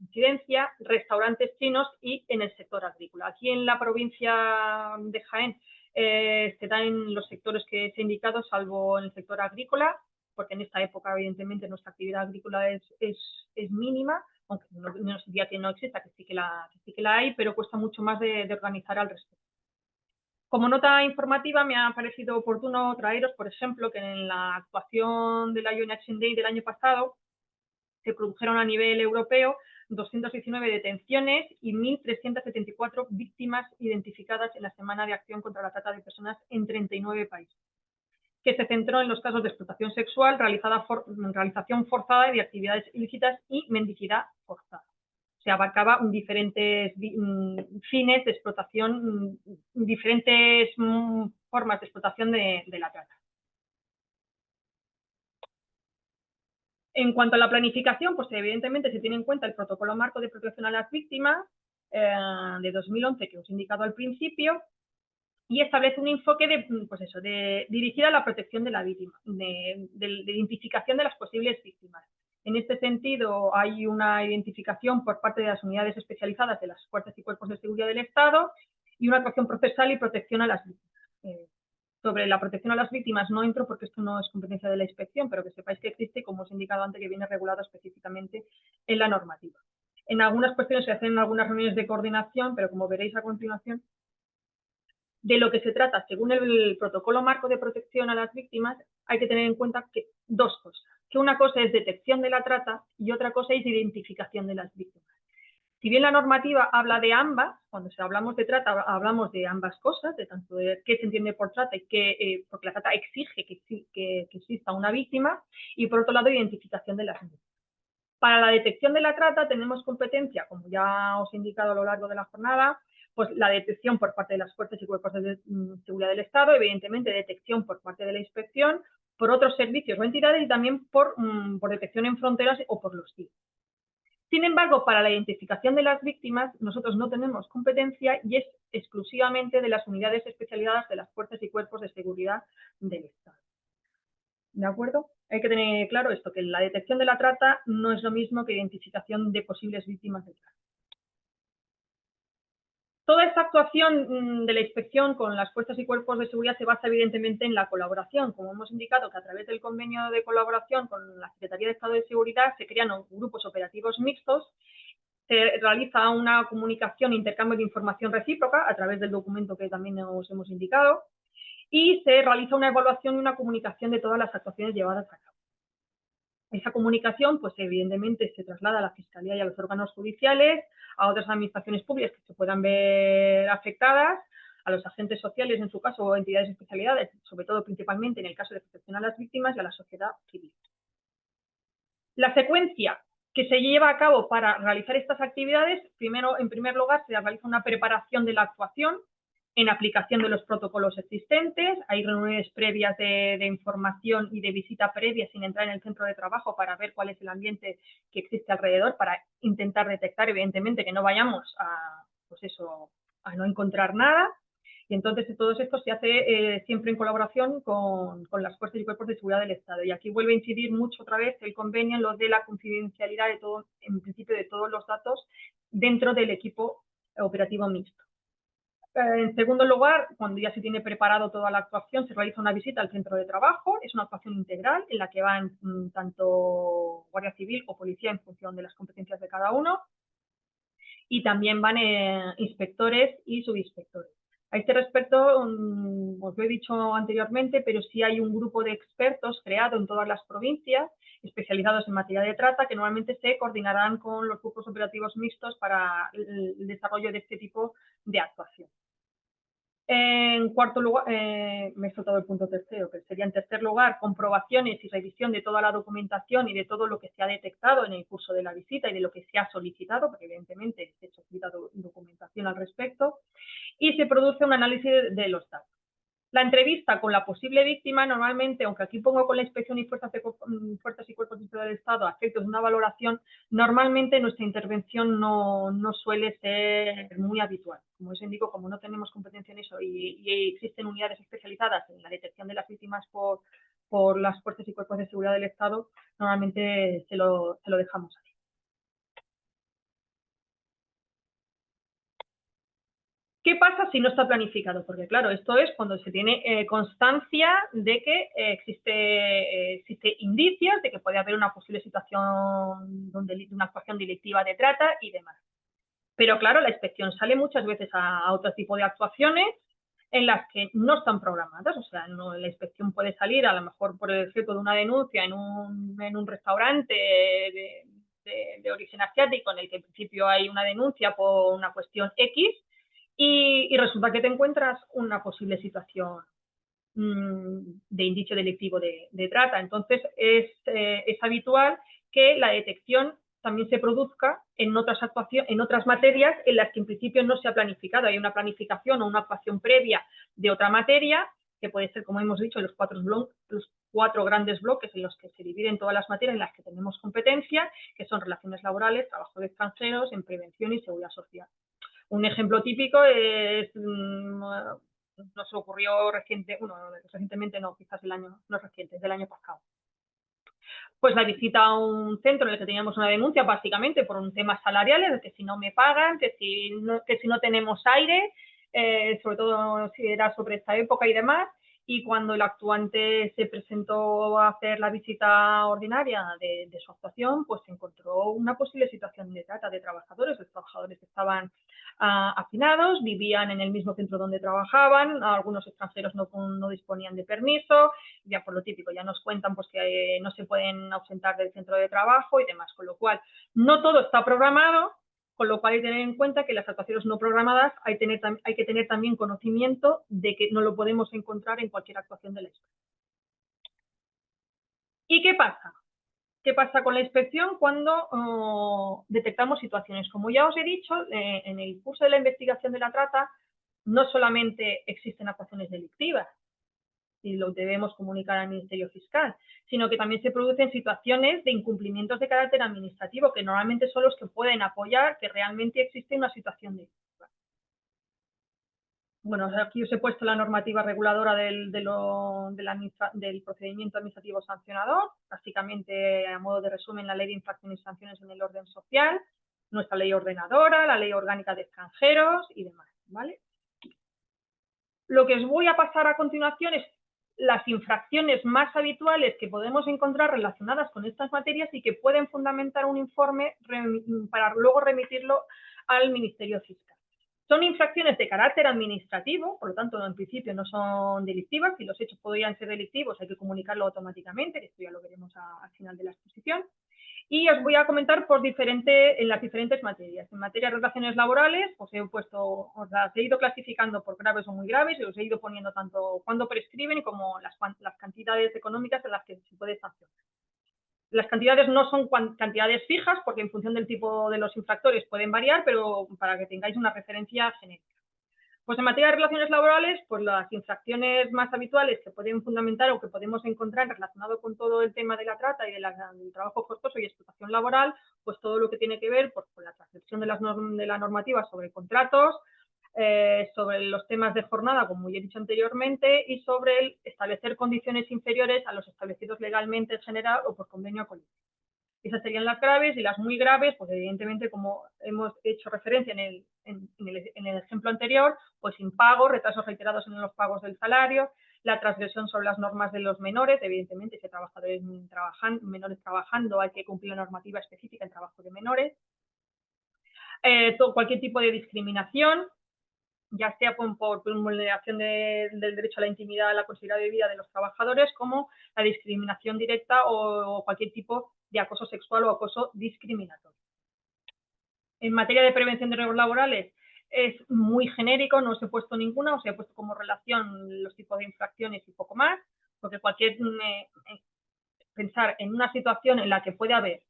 incidencia, restaurantes chinos y en el sector agrícola. Aquí en la provincia de Jaén se da en los sectores que se he indicado, salvo en el sector agrícola, porque en esta época, evidentemente, nuestra actividad agrícola es mínima, aunque no sería que no exista, que sí que la hay, pero cuesta mucho más de organizar al respecto. Como nota informativa, me ha parecido oportuno traeros, por ejemplo, que en la actuación de la Joint Action Day del año pasado se produjeron a nivel europeo 219 detenciones y 1.374 víctimas identificadas en la Semana de Acción contra la Trata de Personas en 39 países, que se centró en los casos de explotación sexual, realización forzada de actividades ilícitas y mendicidad forzada. Se abarcaba diferentes fines de explotación, diferentes formas de explotación de la trata. En cuanto a la planificación, pues evidentemente se tiene en cuenta el Protocolo Marco de Protección a las Víctimas de 2011 que os he indicado al principio, y establece un enfoque dirigido a la protección de la víctima, de identificación de las posibles víctimas. En este sentido, hay una identificación por parte de las unidades especializadas de las fuerzas y cuerpos de seguridad del Estado y una actuación procesal y protección a las víctimas. Sobre la protección a las víctimas no entro porque esto no es competencia de la inspección, pero que sepáis que existe, como os he indicado antes, que viene regulado específicamente en la normativa. En algunas cuestiones se hacen algunas reuniones de coordinación, pero como veréis a continuación, de lo que se trata, según el Protocolo Marco de Protección a las Víctimas, hay que tener en cuenta que dos cosas. Que una cosa es detección de la trata y otra cosa es identificación de las víctimas. Si bien la normativa habla de ambas, cuando hablamos de trata hablamos de ambas cosas, de tanto de qué se entiende por trata y qué, porque la trata exige que exista una víctima, y por otro lado, identificación de las víctimas. Para la detección de la trata tenemos competencia, como ya os he indicado a lo largo de la jornada, pues la detección por parte de las fuerzas y cuerpos de seguridad del Estado, evidentemente detección por parte de la inspección, por otros servicios o entidades y también por detección en fronteras o por los CIE. Sin embargo, para la identificación de las víctimas, nosotros no tenemos competencia y es exclusivamente de las unidades especializadas de las fuerzas y cuerpos de seguridad del Estado. ¿De acuerdo? Hay que tener claro esto, que la detección de la trata no es lo mismo que identificación de posibles víctimas de trata. Toda esta actuación de la inspección con las fuerzas y cuerpos de seguridad se basa evidentemente en la colaboración. Como hemos indicado, que a través del convenio de colaboración con la Secretaría de Estado de Seguridad se crean grupos operativos mixtos, se realiza una comunicación, intercambio de información recíproca a través del documento que también os hemos indicado, y se realiza una evaluación y una comunicación de todas las actuaciones llevadas a cabo. Esa comunicación, pues evidentemente se traslada a la Fiscalía y a los órganos judiciales, a otras administraciones públicas que se puedan ver afectadas, a los agentes sociales, en su caso, o entidades de especialidades, sobre todo principalmente en el caso de protección a las víctimas, y a la sociedad civil. La secuencia que se lleva a cabo para realizar estas actividades, primero, en primer lugar, se realiza una preparación de la actuación en aplicación de los protocolos existentes. Hay reuniones previas de información y de visita previa sin entrar en el centro de trabajo para ver cuál es el ambiente que existe alrededor, para intentar detectar, evidentemente, que no vayamos a no encontrar nada. Y entonces todo esto se hace siempre en colaboración con las fuerzas y cuerpos de seguridad del Estado. Y aquí vuelve a incidir mucho otra vez el convenio en lo de la confidencialidad de todo, en principio, de todos los datos dentro del equipo operativo mixto. En segundo lugar, cuando ya se tiene preparado toda la actuación, se realiza una visita al centro de trabajo. Es una actuación integral en la que van tanto Guardia Civil o Policía en función de las competencias de cada uno. Y también van inspectores y subinspectores. A este respecto, os lo he dicho anteriormente, pero sí hay un grupo de expertos creado en todas las provincias, especializados en materia de trata, que normalmente se coordinarán con los grupos operativos mixtos para el desarrollo de este tipo de actuación. En cuarto lugar, me he saltado el punto tercero, que sería en tercer lugar, comprobaciones y revisión de toda la documentación y de todo lo que se ha detectado en el curso de la visita y de lo que se ha solicitado, porque evidentemente se solicita documentación al respecto, y se produce un análisis de los datos. La entrevista con la posible víctima, normalmente, aunque aquí pongo con la inspección y fuerzas y cuerpos de seguridad del Estado a efectos de una valoración, normalmente nuestra intervención no suele ser muy habitual. Como os indico, como no tenemos competencia en eso y existen unidades especializadas en la detección de las víctimas por las fuerzas y cuerpos de seguridad del Estado, normalmente se lo dejamos así. ¿Qué pasa si no está planificado? Porque claro, esto es cuando se tiene constancia de que existe indicios de que puede haber una posible situación de una actuación delictiva de trata y demás. Pero claro, la inspección sale muchas veces a otro tipo de actuaciones en las que no están programadas. O sea, la inspección puede salir a lo mejor por el efecto de una denuncia en un restaurante de origen asiático en el que en principio hay una denuncia por una cuestión X, y resulta que te encuentras una posible situación de indicio delictivo de trata. Entonces, es habitual que la detección también se produzca en otras materias en las que en principio no se ha planificado. Hay una planificación o una actuación previa de otra materia, que puede ser, como hemos dicho, los cuatro grandes bloques en los que se dividen todas las materias en las que tenemos competencia, que son relaciones laborales, trabajo de extranjeros, en prevención y seguridad social. Un ejemplo típico es, nos ocurrió recientemente no, quizás no es reciente, es del año pasado. Pues la visita a un centro en el que teníamos una denuncia básicamente por un tema salarial, de que si no me pagan, que si no tenemos aire, sobre todo si era sobre esta época y demás. Y cuando el actuante se presentó a hacer la visita ordinaria de su actuación, pues se encontró una posible situación de trata de trabajadores. Los trabajadores estaban hacinados, vivían en el mismo centro donde trabajaban, algunos extranjeros no disponían de permiso, ya por lo típico, ya nos cuentan pues que no se pueden ausentar del centro de trabajo y demás, con lo cual no todo está programado. Con lo cual hay que tener en cuenta que las actuaciones no programadas hay que tener también conocimiento de que no lo podemos encontrar en cualquier actuación de la inspección. ¿Y qué pasa? ¿Qué pasa con la inspección cuando detectamos situaciones? Como ya os he dicho, en el curso de la investigación de la trata no solamente existen actuaciones delictivas y lo debemos comunicar al Ministerio Fiscal, sino que también se producen situaciones de incumplimientos de carácter administrativo, que normalmente son los que pueden apoyar que realmente existe una situación delictiva. Bueno, aquí os he puesto la normativa reguladora del procedimiento administrativo sancionador, básicamente a modo de resumen la ley de infracciones y sanciones en el orden social, nuestra ley ordenadora, la ley orgánica de extranjeros y demás, ¿vale? Lo que os voy a pasar a continuación es las infracciones más habituales que podemos encontrar relacionadas con estas materias y que pueden fundamentar un informe para luego remitirlo al Ministerio Fiscal. Son infracciones de carácter administrativo, por lo tanto, en principio no son delictivas. Si los hechos podrían ser delictivos, hay que comunicarlo automáticamente, que esto ya lo veremos al final de la exposición. Y os voy a comentar en las diferentes materias. En materia de relaciones laborales, os las he ido clasificando por graves o muy graves y os he ido poniendo tanto cuándo prescriben como las cantidades económicas en las que se puede sancionar. Las cantidades no son cantidades fijas porque en función del tipo de los infractores pueden variar, pero para que tengáis una referencia genérica. Pues en materia de relaciones laborales, pues las infracciones más habituales que pueden fundamentar o que podemos encontrar relacionado con todo el tema de la trata y del trabajo forzoso y explotación laboral, pues todo lo que tiene que ver pues, con la transgresión de la normativa sobre contratos, sobre los temas de jornada, como ya he dicho anteriormente, y sobre el establecer condiciones inferiores a los establecidos legalmente en general o por convenio colectivo. Esas serían las graves, y las muy graves, pues evidentemente, como hemos hecho referencia en el ejemplo anterior, pues impago, retrasos reiterados en los pagos del salario, la transgresión sobre las normas de los menores, evidentemente, si hay trabajadores menores trabajando, hay que cumplir la normativa específica en trabajo de menores, cualquier tipo de discriminación, ya sea por vulneración del derecho a la intimidad, a la consideración de vida de los trabajadores, como la discriminación directa o cualquier tipo de acoso sexual o acoso discriminatorio. En materia de prevención de riesgos laborales es muy genérico, no os he puesto ninguna, os he puesto como relación los tipos de infracciones y poco más, porque pensar en una situación en la que puede haber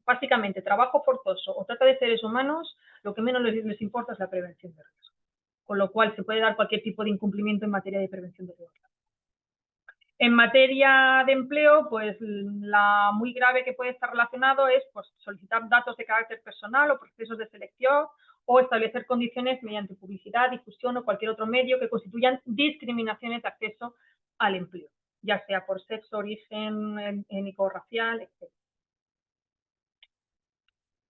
básicamente trabajo forzoso o trata de seres humanos, lo que menos les importa es la prevención de riesgos. Con lo cual se puede dar cualquier tipo de incumplimiento en materia de prevención de riesgos. En materia de empleo, pues la muy grave que puede estar relacionado es pues, solicitar datos de carácter personal o procesos de selección o establecer condiciones mediante publicidad, difusión o cualquier otro medio que constituyan discriminaciones de acceso al empleo, ya sea por sexo, origen étnico-racial, etc.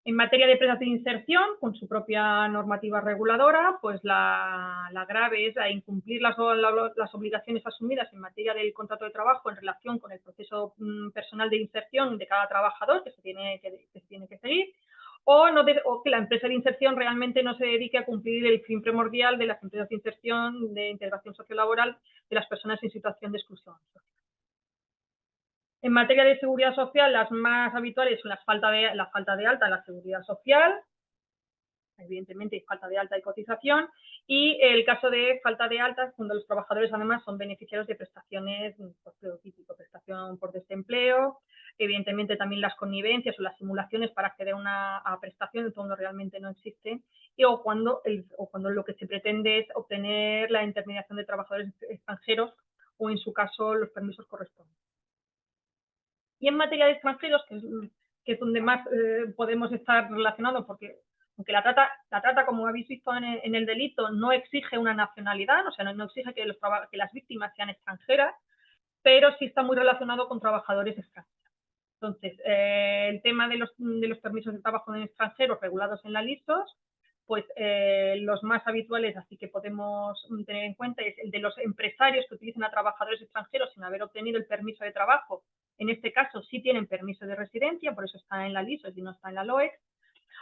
En materia de empresas de inserción, con su propia normativa reguladora, pues la grave es a incumplir las obligaciones asumidas en materia del contrato de trabajo en relación con el proceso personal de inserción de cada trabajador que se tiene que seguir, o que la empresa de inserción realmente no se dedique a cumplir el fin primordial de las empresas de inserción, de integración sociolaboral de las personas en situación de exclusión social. En materia de seguridad social, las más habituales son la falta de alta en la seguridad social, evidentemente hay falta de alta y cotización, y el caso de falta de alta, cuando los trabajadores además son beneficiarios de prestaciones por empleo típico, prestación por desempleo, evidentemente también las connivencias o las simulaciones para acceder a una prestación cuando realmente no existe, o cuando lo que se pretende es obtener la intermediación de trabajadores extranjeros o en su caso los permisos correspondientes. Y en materia de extranjeros, que es donde más podemos estar relacionados, porque aunque la trata, como habéis visto en el delito, no exige una nacionalidad, o sea, no exige que las víctimas sean extranjeras, pero sí está muy relacionado con trabajadores extranjeros. Entonces, el tema de los permisos de trabajo en extranjeros regulados en la LISOS, pues los más habituales, así que podemos tener en cuenta, es el de los empresarios que utilizan a trabajadores extranjeros sin haber obtenido el permiso de trabajo. En este caso sí tienen permiso de residencia, por eso está en la LISOS y no está en la LOEX,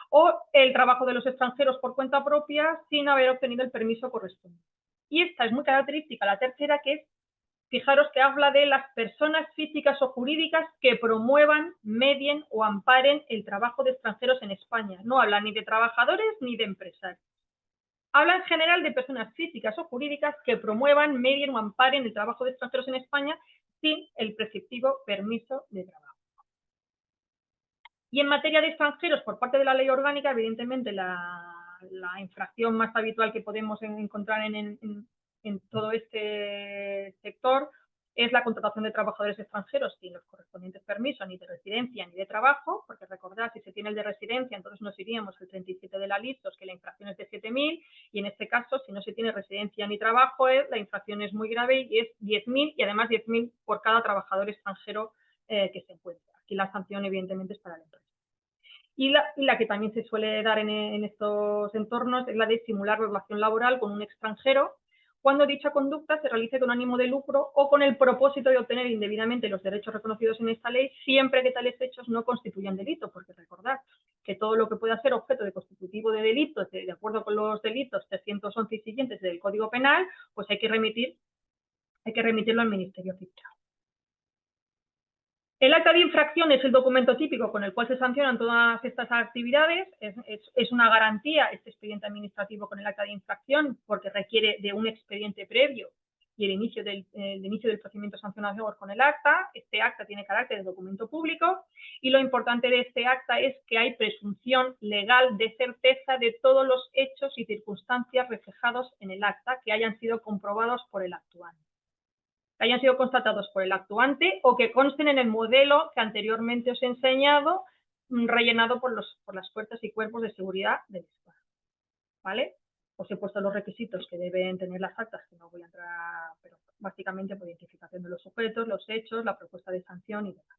o el trabajo de los extranjeros por cuenta propia sin haber obtenido el permiso correspondiente. Y esta es muy característica, la tercera, que es, fijaros que habla de las personas físicas o jurídicas que promuevan, medien o amparen el trabajo de extranjeros en España. No habla ni de trabajadores ni de empresarios. Habla en general de personas físicas o jurídicas que promuevan, medien o amparen el trabajo de extranjeros en España sin el preceptivo permiso de trabajo. Y en materia de extranjeros, por parte de la ley orgánica, evidentemente la infracción más habitual que podemos encontrar en todo este sector es la contratación de trabajadores extranjeros sin los correspondientes permisos ni de residencia ni de trabajo, porque recordad, si se tiene el de residencia, entonces nos iríamos al 37 de la LISOS, que la infracción es de 7.000, y en este caso, si no se tiene residencia ni trabajo, la infracción es muy grave y es 10.000, y además 10.000 por cada trabajador extranjero que se encuentra. Aquí la sanción, evidentemente, es para la empresa. Y la que también se suele dar en estos entornos es la de simular relación laboral con un extranjero cuando dicha conducta se realice con ánimo de lucro o con el propósito de obtener indebidamente los derechos reconocidos en esta ley, siempre que tales hechos no constituyan delito, porque recordad que todo lo que pueda ser objeto de constitutivo de delito, de acuerdo con los delitos 311 y siguientes del Código Penal, pues hay que remitirlo al Ministerio Fiscal. El acta de infracción es el documento típico con el cual se sancionan todas estas actividades. Es una garantía este expediente administrativo con el acta de infracción porque requiere de un expediente previo y el inicio del procedimiento sancionador con el acta. Este acta tiene carácter de documento público y lo importante de este acta es que hay presunción legal de certeza de todos los hechos y circunstancias reflejados en el acta que hayan sido comprobados por el actuante, que hayan sido constatados por el actuante o que consten en el modelo que anteriormente os he enseñado, rellenado por las fuerzas y cuerpos de seguridad del Estado. ¿Vale? Os he puesto los requisitos que deben tener las actas, que no voy a entrar, pero básicamente por identificación de los sujetos, los hechos, la propuesta de sanción y demás.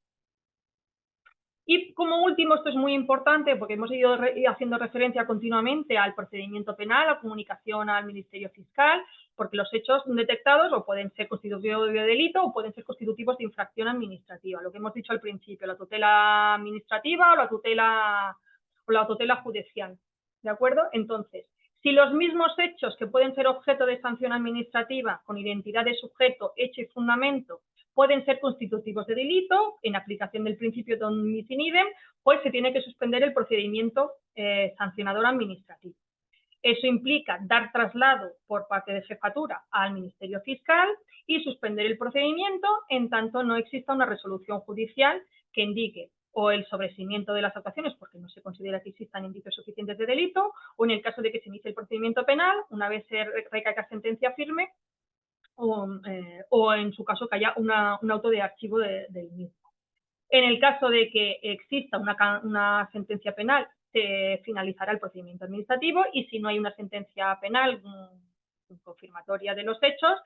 Y como último, esto es muy importante porque hemos ido haciendo referencia continuamente al procedimiento penal, a comunicación al Ministerio Fiscal, porque los hechos detectados o pueden ser constitutivos de delito o pueden ser constitutivos de infracción administrativa. Lo que hemos dicho al principio, la tutela administrativa o la tutela judicial. ¿De acuerdo? Entonces, si los mismos hechos que pueden ser objeto de sanción administrativa con identidad de sujeto, hecho y fundamento pueden ser constitutivos de delito, en aplicación del principio non bis in idem, pues se tiene que suspender el procedimiento sancionador administrativo. Eso implica dar traslado por parte de jefatura al Ministerio Fiscal y suspender el procedimiento en tanto no exista una resolución judicial que indique o el sobreseimiento de las actuaciones porque no se considera que existan indicios suficientes de delito, o en el caso de que se inicie el procedimiento penal, una vez se recaiga sentencia firme, o en su caso que haya un auto de archivo del mismo. En el caso de que exista una sentencia penal, se finalizará el procedimiento administrativo y si no hay una sentencia penal confirmatoria de los hechos,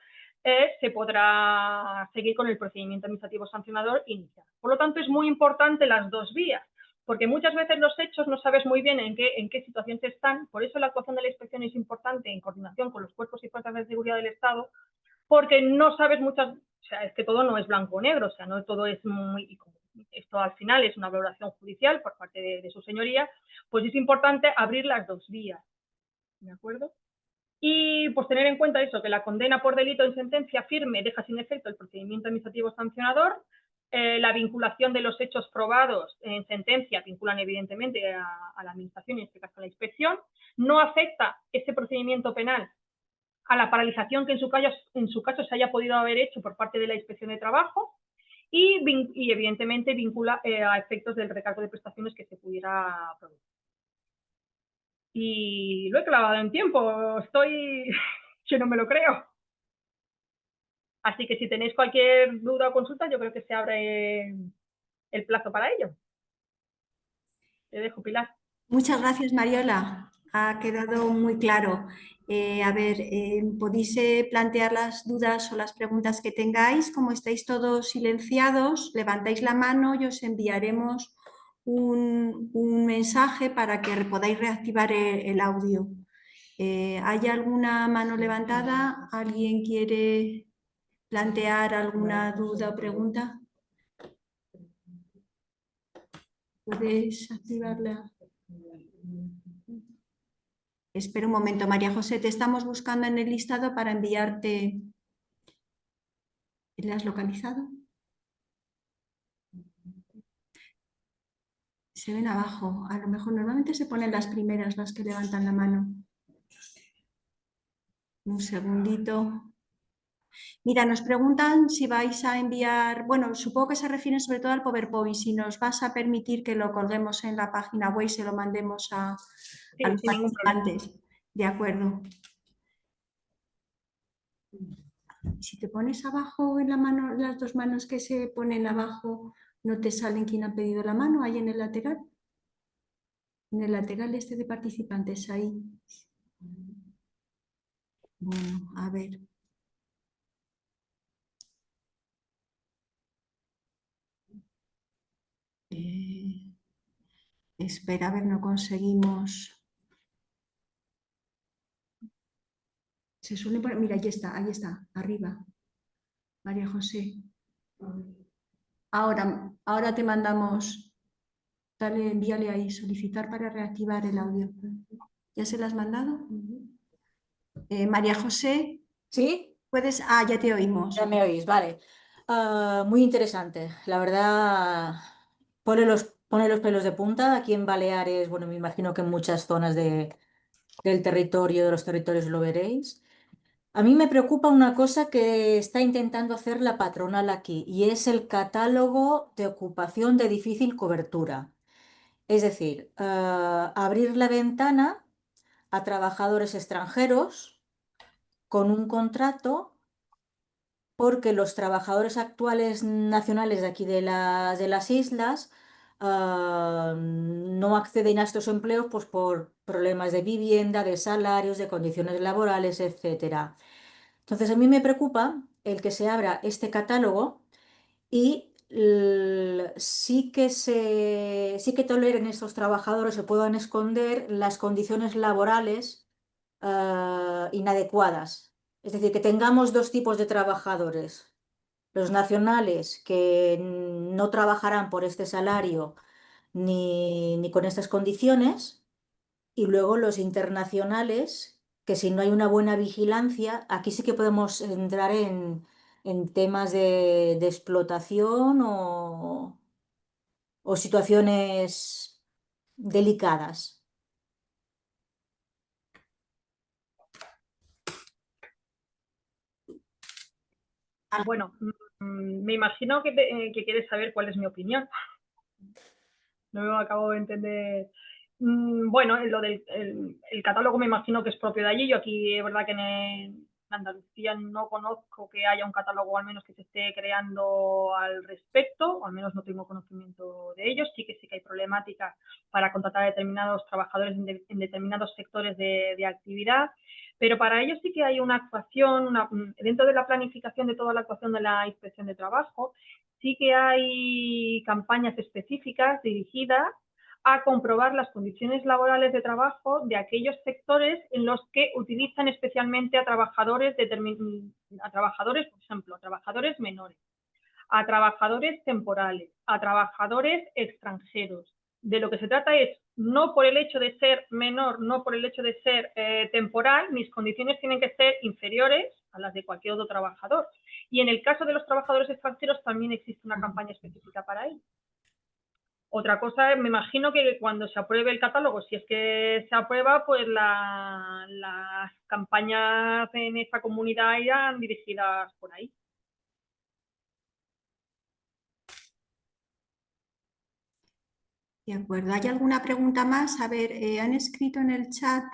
se podrá seguir con el procedimiento administrativo sancionador inicial. Por lo tanto, es muy importante las dos vías, porque muchas veces los hechos no sabes muy bien en qué situación están, por eso la actuación de la inspección es importante en coordinación con los cuerpos y fuerzas de seguridad del Estado, porque no sabes muchas, o sea, es que todo no es blanco o negro, o sea, no todo es muy, esto al final es una valoración judicial por parte de su señoría, pues es importante abrir las dos vías, ¿de acuerdo? Y pues tener en cuenta eso, que la condena por delito en sentencia firme deja sin efecto el procedimiento administrativo sancionador, la vinculación de los hechos probados en sentencia vinculan evidentemente a la administración y en este caso a la inspección, no afecta ese procedimiento penal a la paralización que en su caso se haya podido haber hecho por parte de la Inspección de Trabajo y evidentemente vincula a efectos del recargo de prestaciones que se pudiera producir. Y lo he clavado en tiempo, estoy que no me lo creo. Así que si tenéis cualquier duda o consulta, yo creo que se abre el plazo para ello. Te dejo, Pilar. Muchas gracias, Mariola. Ha quedado muy claro. A ver, podéis plantear las dudas o las preguntas que tengáis. Como estáis todos silenciados, levantáis la mano y os enviaremos un mensaje para que podáis reactivar el audio. ¿Hay alguna mano levantada? ¿Alguien quiere plantear alguna duda o pregunta? ¿Puedes activarla? Espera un momento, María José, te estamos buscando en el listado para enviarte. ¿La has localizado? Se ven abajo. A lo mejor normalmente se ponen las primeras, las que levantan la mano. Un segundito. Mira, nos preguntan si vais a enviar, bueno, supongo que se refieren sobre todo al PowerPoint, si nos vas a permitir que lo colguemos en la página web y se lo mandemos a los sin ningún problema. participantes. De acuerdo. Si te pones abajo en la mano, las dos manos que se ponen abajo, ¿no te salen quién ha pedido la mano ahí en el lateral? En el lateral este de participantes, ahí. Bueno, a ver. Espera, a ver, no conseguimos. Se suele poner, mira, ahí está, arriba. María José. Ahora te mandamos, dale, envíale ahí, solicitar para reactivar el audio. ¿Ya se lo has mandado? María José. ¿Sí? ¿Puedes? Ya te oímos. Ya me oís, vale. Muy interesante. La verdad, pone los pelos de punta. Aquí en Baleares, bueno, me imagino que en muchas zonas del territorio, de los territorios lo veréis. A mí me preocupa una cosa que está intentando hacer la patronal aquí y es el catálogo de ocupación de difícil cobertura. Es decir, abrir la ventana a trabajadores extranjeros con un contrato porque los trabajadores actuales nacionales de aquí de las islas no acceden a estos empleos pues, por problemas de vivienda, de salarios, de condiciones laborales, etcétera. Entonces, a mí me preocupa el que se abra este catálogo y sí que toleren estos trabajadores, se puedan esconder las condiciones laborales inadecuadas. Es decir, que tengamos dos tipos de trabajadores. Los nacionales que no trabajarán por este salario ni con estas condiciones, y luego los internacionales, que si no hay una buena vigilancia, aquí sí que podemos entrar en temas de explotación o situaciones delicadas. Bueno, me imagino que quieres saber cuál es mi opinión. No me acabo de entender. Bueno, lo del el catálogo me imagino que es propio de allí. Yo aquí es verdad que en Andalucía no conozco que haya un catálogo al menos que se esté creando al respecto, o al menos no tengo conocimiento de ellos. Sí que hay problemáticas para contratar a determinados trabajadores en determinados sectores de actividad, pero para ello sí que hay una actuación, dentro de la planificación de toda la actuación de la Inspección de Trabajo, sí que hay campañas específicas dirigidas a comprobar las condiciones laborales de trabajo de aquellos sectores en los que utilizan especialmente a trabajadores, por ejemplo, a trabajadores menores, a trabajadores temporales, a trabajadores extranjeros. De lo que se trata es, no por el hecho de ser menor, no por el hecho de ser temporal, mis condiciones tienen que ser inferiores a las de cualquier otro trabajador. Y en el caso de los trabajadores extranjeros también existe una campaña específica para ello. Otra cosa, me imagino que cuando se apruebe el catálogo, si es que se aprueba, pues las campañas en esta comunidad irán dirigidas por ahí. De acuerdo. ¿Hay alguna pregunta más? A ver, han escrito en el chat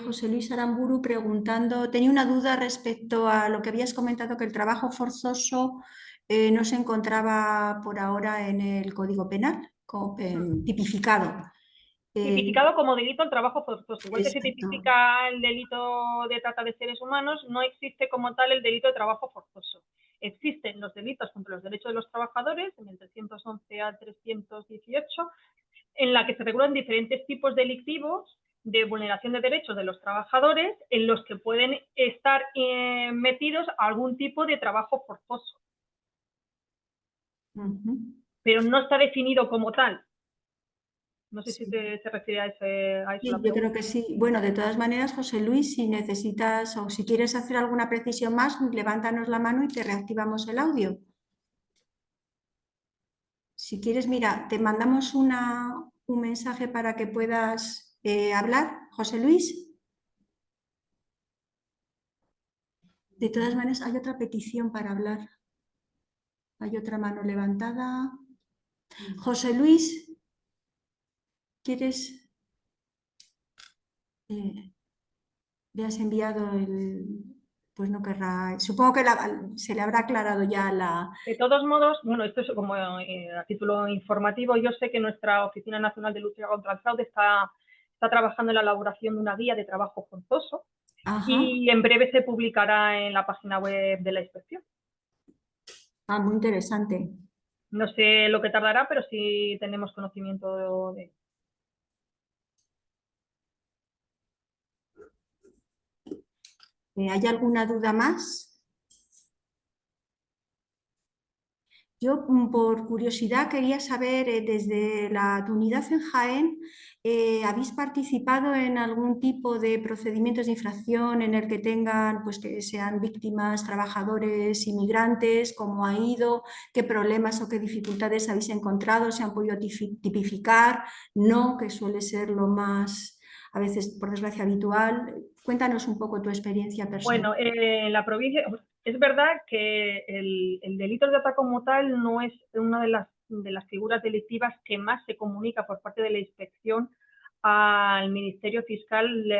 José Luis Aramburu preguntando, tenía una duda respecto a lo que habías comentado, que el trabajo forzoso no se encontraba por ahora en el Código Penal, tipificado. Tipificado como delito el trabajo forzoso. Igual que se Exacto. tipifica el delito de trata de seres humanos, no existe como tal el delito de trabajo forzoso. Existen los delitos contra los derechos de los trabajadores, en el 311 al 318, en la que se regulan diferentes tipos delictivos de vulneración de derechos de los trabajadores en los que pueden estar metidos a algún tipo de trabajo forzoso. Pero no está definido como tal. No sé si se refiere a eso. Sí, yo creo que sí. Bueno, de todas maneras, José Luis, si necesitas o si quieres hacer alguna precisión más, levántanos la mano y te reactivamos el audio. Si quieres, mira, te mandamos un mensaje para que puedas hablar, José Luis. De todas maneras, hay otra petición para hablar. Hay otra mano levantada. José Luis, ¿quieres? Le has enviado pues no querrá, supongo que se le habrá aclarado ya la... De todos modos, bueno, esto es como a título informativo, yo sé que nuestra Oficina Nacional de Lucha contra el Fraude está trabajando en la elaboración de una guía de trabajo forzoso. Ajá. Y en breve se publicará en la página web de la inspección. Ah, muy interesante. No sé lo que tardará, pero sí tenemos conocimiento de... ¿Hay alguna duda más? Yo, por curiosidad, quería saber, desde tu unidad en Jaén, ¿habéis participado en algún tipo de procedimientos de infracción en el que tengan, pues que sean víctimas, trabajadores, inmigrantes? ¿Cómo ha ido? ¿Qué problemas o qué dificultades habéis encontrado? ¿Se han podido tipificar? ¿No? Que suele ser lo más, a veces, por desgracia, habitual. Cuéntanos un poco tu experiencia personal. Bueno, en la provincia... Es verdad que el delito de trata como tal no es una de las figuras delictivas que más se comunica por parte de la inspección al Ministerio Fiscal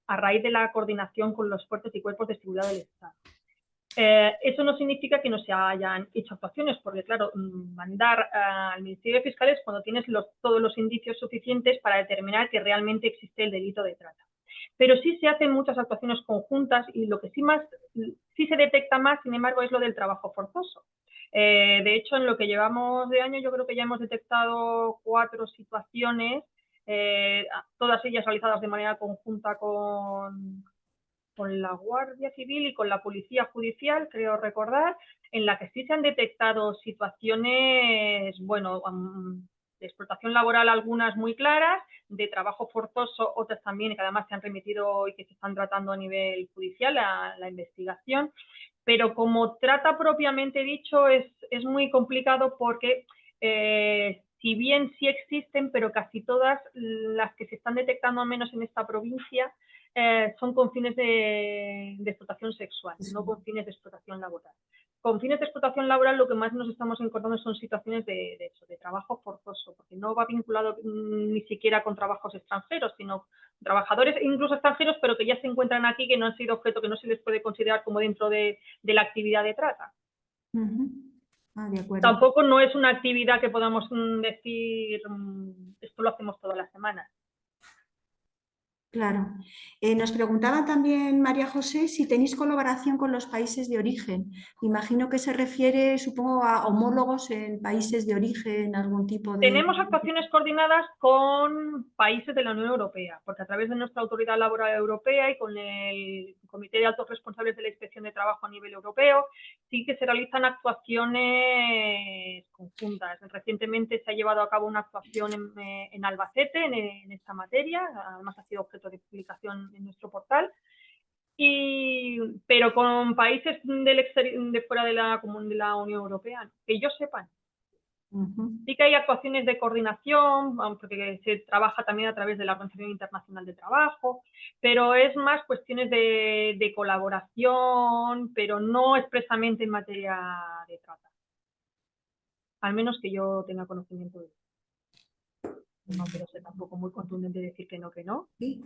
a raíz de la coordinación con los fuerzas y cuerpos de seguridad del Estado. Eso no significa que no se hayan hecho actuaciones, porque claro, mandar al Ministerio de Fiscales cuando tienes todos los indicios suficientes para determinar que realmente existe el delito de trata. Pero sí se hacen muchas actuaciones conjuntas y lo que sí se detecta más, sin embargo, es lo del trabajo forzoso. De hecho, en lo que llevamos de año, yo creo que ya hemos detectado 4 situaciones, todas ellas realizadas de manera conjunta con la Guardia Civil y con la Policía Judicial, creo recordar, en la que sí se han detectado situaciones, bueno, de explotación laboral, algunas muy claras, de trabajo forzoso, otras también, que además se han remitido y que se están tratando a nivel judicial, la investigación. Pero como trata propiamente dicho, es muy complicado porque si bien sí existen, pero casi todas las que se están detectando, al menos en esta provincia, son con fines de explotación sexual, no con fines de explotación laboral. Con fines de explotación laboral lo que más nos estamos encontrando son situaciones de trabajo forzoso, porque no va vinculado ni siquiera con trabajos extranjeros, sino trabajadores incluso extranjeros, pero que ya se encuentran aquí, que no han sido objeto, que no se les puede considerar como dentro de la actividad de trata. De acuerdo. Tampoco no es una actividad que podamos decir, esto lo hacemos todas las semanas. Claro. Nos preguntaba también María José si tenéis colaboración con los países de origen. Imagino que se refiere, supongo, a homólogos en países de origen, algún tipo de... Tenemos actuaciones coordinadas con países de la Unión Europea, porque a través de nuestra Autoridad Laboral Europea y con el Comité de Altos Responsables de la Inspección de Trabajo a nivel europeo, sí que se realizan actuaciones conjuntas. Recientemente se ha llevado a cabo una actuación en Albacete en esta materia, además ha sido objeto de publicación en nuestro portal. Pero con países de fuera de la Unión Europea, que yo sepa. Sí que hay actuaciones de coordinación, porque se trabaja también a través de la Organización Internacional de Trabajo, pero es más cuestiones de colaboración, pero no expresamente en materia de trata. Al menos que yo tenga conocimiento de eso. No quiero ser tampoco muy contundente decir que no, que no. Sí.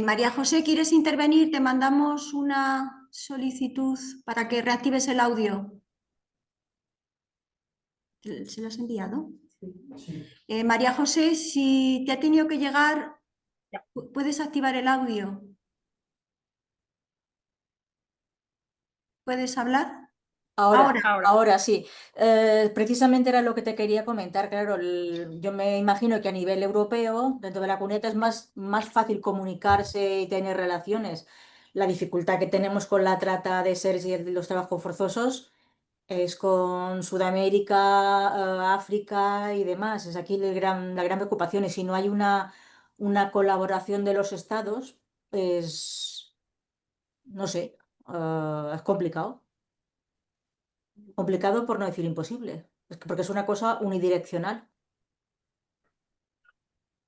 María José, ¿quieres intervenir? Te mandamos una solicitud para que reactives el audio. ¿Se lo has enviado? Sí. María José, si te ha tenido que llegar, ¿puedes activar el audio? ¿Puedes hablar? Ahora sí. Precisamente era lo que te quería comentar. Claro, yo me imagino que a nivel europeo, dentro de la cuneta, es más fácil comunicarse y tener relaciones. La dificultad que tenemos con la trata de seres y los trabajos forzosos es con Sudamérica, África y demás. Es aquí la gran preocupación. Y si no hay una colaboración de los estados, no sé, es complicado. Complicado por no decir imposible, porque es una cosa unidireccional.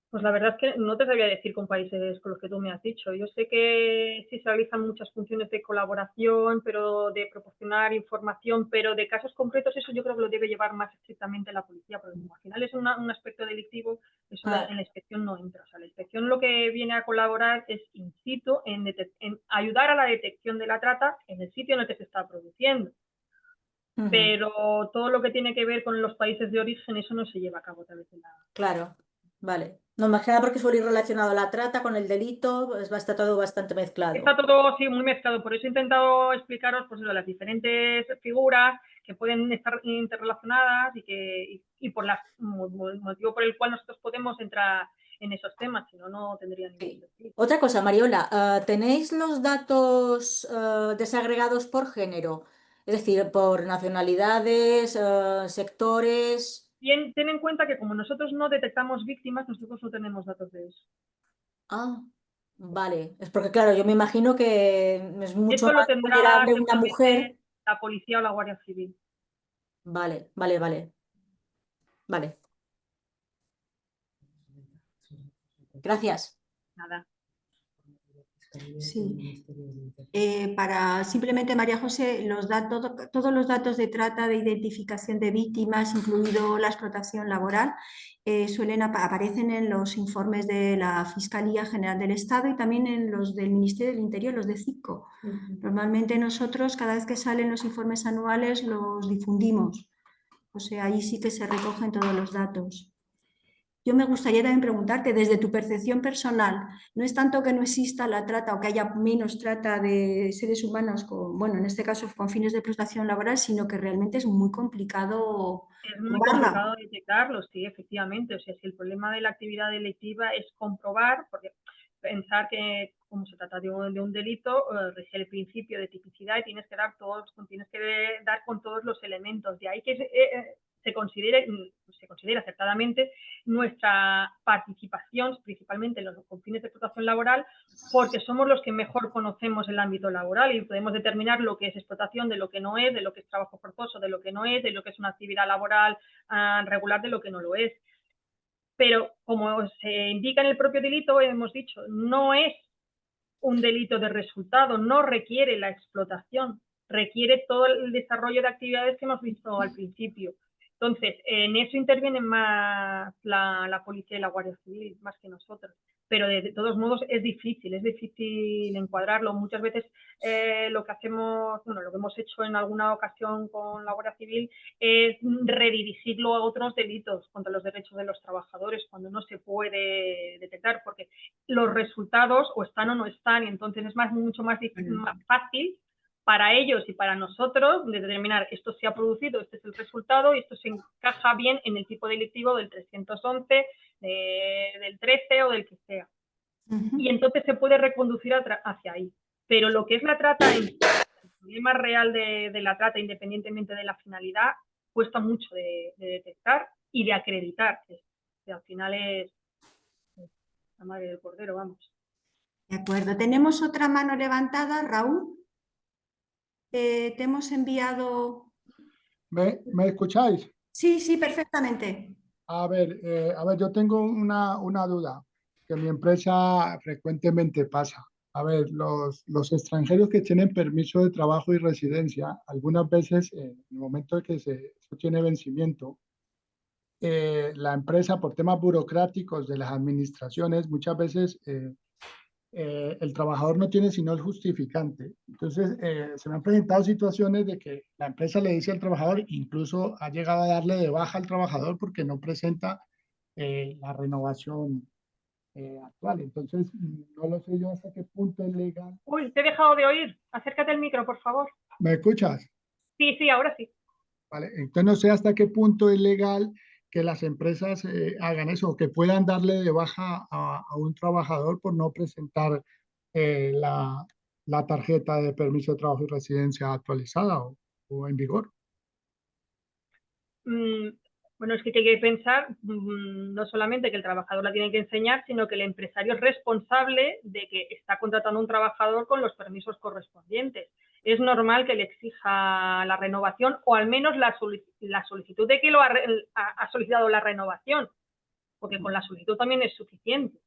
Pues la verdad es que no te sabría decir con países con los que tú me has dicho. Yo sé que sí se realizan muchas funciones de colaboración, pero de proporcionar información, pero de casos concretos eso yo creo que lo debe llevar más estrictamente la policía, porque como al final es un aspecto delictivo, eso en la inspección no entra. O sea, la inspección lo que viene a colaborar es in situ, en ayudar a la detección de la trata en el sitio en el que se está produciendo. Pero todo lo que tiene que ver con los países de origen, eso no se lleva a cabo a través de la... Claro, vale. No, más que nada porque suele ir relacionado a la trata con el delito, pues está todo bastante mezclado. Está todo así muy mezclado, por eso he intentado explicaros pues, las diferentes figuras que pueden estar interrelacionadas y por el motivo por el cual nosotros podemos entrar en esos temas, si no, no tendría ningún sentido. Otra cosa, Mariola, ¿tenéis los datos desagregados por género? Es decir, por nacionalidades, sectores. Bien, ten en cuenta que como nosotros no detectamos víctimas, nosotros no tenemos datos de eso. Ah, vale. Es porque, claro, yo me imagino que es mucho Eso lo más tendrá vulnerable una mujer. seguramente la policía o la Guardia Civil. Vale, vale, vale. Vale. Gracias. Nada. Sí. Para simplemente, María José, todos los datos de trata, de identificación de víctimas, incluido la explotación laboral, aparecen en los informes de la Fiscalía General del Estado y también en los del Ministerio del Interior, los de CICO. Normalmente nosotros, cada vez que salen los informes anuales, los difundimos. O sea, ahí sí que se recogen todos los datos. Yo me gustaría también preguntarte, desde tu percepción personal, no es tanto que no exista la trata o que haya menos trata de seres humanos con, bueno, en este caso con fines de explotación laboral, sino que realmente es muy complicado Es muy probarla. complicado detectarlo, sí, efectivamente. O sea, si el problema de la actividad delictiva es comprobar, porque pensar que como se trata de un delito, rige el principio de tipicidad y tienes que dar con todos los elementos. De ahí que se considera acertadamente nuestra participación, principalmente en los con fines de explotación laboral, porque somos los que mejor conocemos el ámbito laboral y podemos determinar lo que es explotación de lo que no es, de lo que es trabajo forzoso de lo que no es, de lo que es una actividad laboral regular de lo que no lo es. Pero como se indica en el propio delito, hemos dicho, no es un delito de resultado, no requiere la explotación, requiere todo el desarrollo de actividades que hemos visto al principio. Entonces, en eso intervienen más la policía y la Guardia Civil, más que nosotros. Pero de todos modos es difícil encuadrarlo. Muchas veces lo que hacemos, bueno, lo que hemos hecho en alguna ocasión con la Guardia Civil es redirigirlo a otros delitos contra los derechos de los trabajadores cuando no se puede detectar, porque los resultados o están o no están, y entonces es mucho más fácil para ellos y para nosotros de determinar esto se ha producido, este es el resultado y esto se encaja bien en el tipo delictivo del 311, del 13 o del que sea. Y entonces se puede reconducir hacia ahí. Pero lo que es la trata, el problema real de la trata, independientemente de la finalidad, cuesta mucho de detectar y de acreditar, que al final es la madre del cordero, vamos. De acuerdo. Tenemos otra mano levantada, Raúl. Te hemos enviado... ¿Me escucháis? Sí, sí, perfectamente. A ver, yo tengo una duda que en mi empresa frecuentemente pasa. A ver, los extranjeros que tienen permiso de trabajo y residencia, algunas veces en el momento de que eso tiene vencimiento, la empresa por temas burocráticos de las administraciones, muchas veces el trabajador no tiene sino el justificante. Entonces, se me han presentado situaciones de que la empresa le dice al trabajador, incluso ha llegado a darle de baja al trabajador porque no presenta la renovación actual. Entonces, no lo sé yo hasta qué punto es legal. Uy, te he dejado de oír. Acércate al micro, por favor. ¿Me escuchas? Sí, sí, ahora sí. Vale, entonces no sé hasta qué punto es legal que las empresas hagan eso, que puedan darle de baja a un trabajador por no presentar la tarjeta de permiso de trabajo y residencia actualizada o en vigor. Mm, bueno, es que hay que pensar no solamente que el trabajador la tiene que enseñar, sino que el empresario es responsable de que está contratando a un trabajador con los permisos correspondientes. Es normal que le exija la renovación o al menos la solicitud de que ha solicitado la renovación, porque con la solicitud también es suficiente.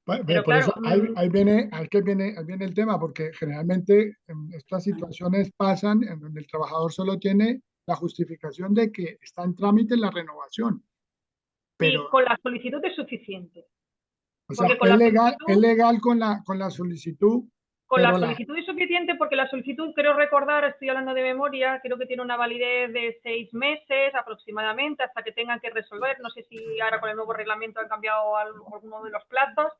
Pero Por claro, eso ahí viene el tema, porque generalmente estas situaciones pasan en donde el trabajador solo tiene la justificación de que está en trámite la renovación, sí, pero con la solicitud es suficiente. o sea, Porque con la solicitud es legal con la solicitud, Con pero la solicitud es suficiente porque la solicitud, creo recordar, estoy hablando de memoria, creo que tiene una validez de 6 meses aproximadamente hasta que tengan que resolver. No sé si ahora con el nuevo reglamento han cambiado alguno de los plazos,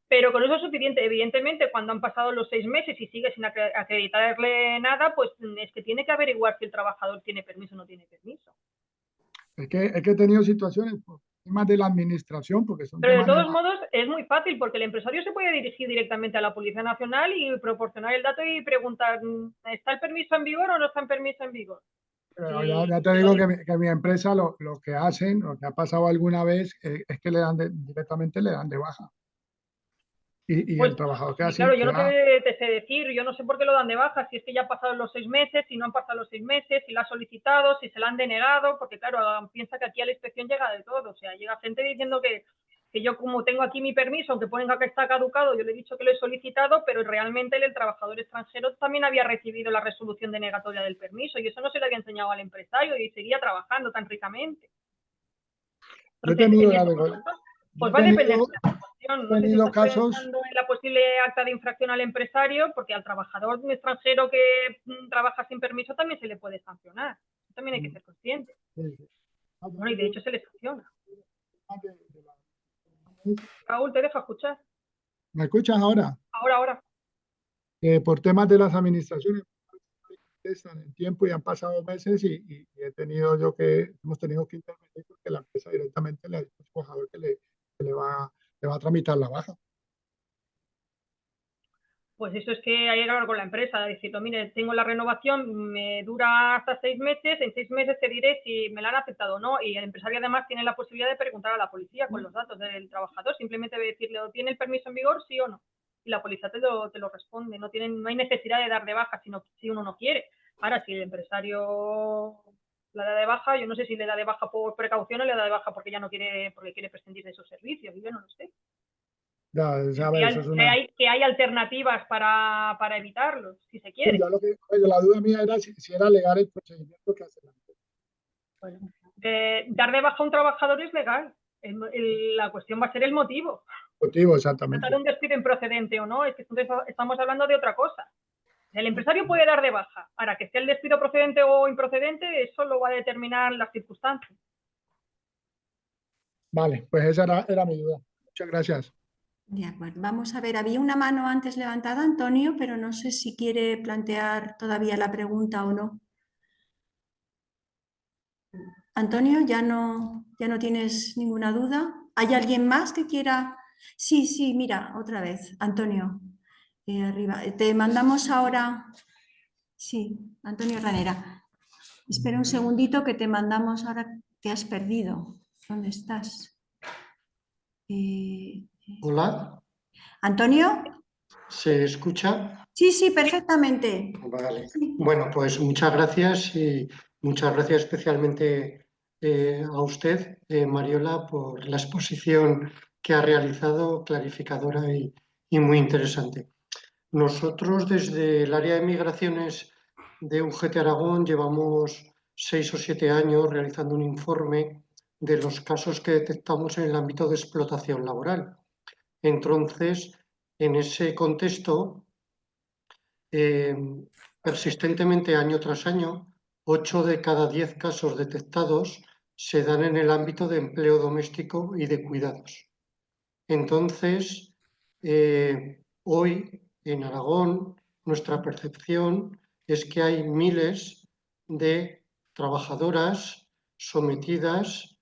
pero con eso es suficiente. Evidentemente, cuando han pasado los 6 meses y sigue sin acreditarle nada, pues es que tiene que averiguar si el trabajador tiene permiso o no tiene permiso. es que he tenido situaciones por temas de la administración, porque son Pero de temas de todos la... modos es muy fácil porque el empresario se puede dirigir directamente a la Policía Nacional y proporcionar el dato y preguntar, ¿está el permiso en vigor o no está el permiso en vigor? Pero Y ya te digo que mi empresa lo que hacen, lo que ha pasado alguna vez, es que directamente le dan de baja. Y pues, el trabajador y claro, yo no queda. te sé decir, yo no sé por qué lo dan de baja, si es que ya han pasado los 6 meses, si no han pasado los 6 meses, si lo ha solicitado, si se lo han denegado, porque claro, piensa que aquí a la inspección llega de todo, o sea, llega gente diciendo que que yo como tengo aquí mi permiso, aunque ponga que está caducado, yo le he dicho que lo he solicitado, pero realmente el trabajador extranjero también había recibido la resolución denegatoria del permiso y eso no se le había enseñado al empresario y seguía trabajando tan ricamente. Yo he Entonces, tenido, en estos casos, pues va a depender de la situación. No sé si tenido estás casos, pensando en la posible acta de infracción al empresario, porque al trabajador extranjero que trabaja sin permiso también se le puede sancionar. También hay que ser consciente. Bueno, y de hecho se le sanciona. Raúl, ¿te deja escuchar? ¿me escuchas ahora? Ahora. Por temas de las administraciones están en tiempo y han pasado meses y hemos tenido que intervenir porque la empresa directamente le ha dicho al trabajador que le va a tramitar la baja. Pues eso es que hay que hablar con la empresa, diciendo, mire, tengo la renovación, me dura hasta 6 meses, en 6 meses te diré si me la han aceptado o no, y el empresario además tiene la posibilidad de preguntar a la policía con los datos del trabajador, simplemente decirle, ¿tiene el permiso en vigor, sí o no? Y la policía te lo responde, no hay necesidad de dar de baja si uno no quiere. Ahora, si el empresario la da de baja, yo no sé si le da de baja por precaución o le da de baja porque ya no quiere, porque quiere prescindir de esos servicios, yo no lo sé. Ya, sabes, eso es Que hay alternativas para evitarlos, si se quiere. Sí, la duda mía era si era legal el procedimiento que hace la empresa. Bueno, dar de baja a un trabajador es legal. La cuestión va a ser el motivo. Motivo, exactamente. Tratar un despido improcedente o no, es que estamos hablando de otra cosa. El empresario puede dar de baja. Ahora, que sea el despido procedente o improcedente, eso lo va a determinar las circunstancias. Vale, pues esa era mi duda. Muchas gracias. De acuerdo. Vamos a ver, había una mano antes levantada, Antonio, pero no sé si quiere plantear todavía la pregunta o no. Antonio, ¿ya no tienes ninguna duda? ¿Hay alguien más que quiera? Sí, mira, otra vez, Antonio, arriba. Te mandamos ahora. Sí, Antonio Ranera. Espera un segundito que te mandamos ahora. Te has perdido. ¿Dónde estás? Hola, ¿Antonio? ¿se escucha? Sí, perfectamente. Vale. Sí. Bueno, pues muchas gracias y muchas gracias especialmente a usted, Mariola, por la exposición que ha realizado, clarificadora y muy interesante. Nosotros desde el área de migraciones de UGT Aragón llevamos 6 o 7 años realizando un informe de los casos que detectamos en el ámbito de explotación laboral. Entonces, en ese contexto, persistentemente año tras año, 8 de cada 10 casos detectados se dan en el ámbito de empleo doméstico y de cuidados. Entonces, hoy en Aragón, nuestra percepción es que hay miles de trabajadoras sometidas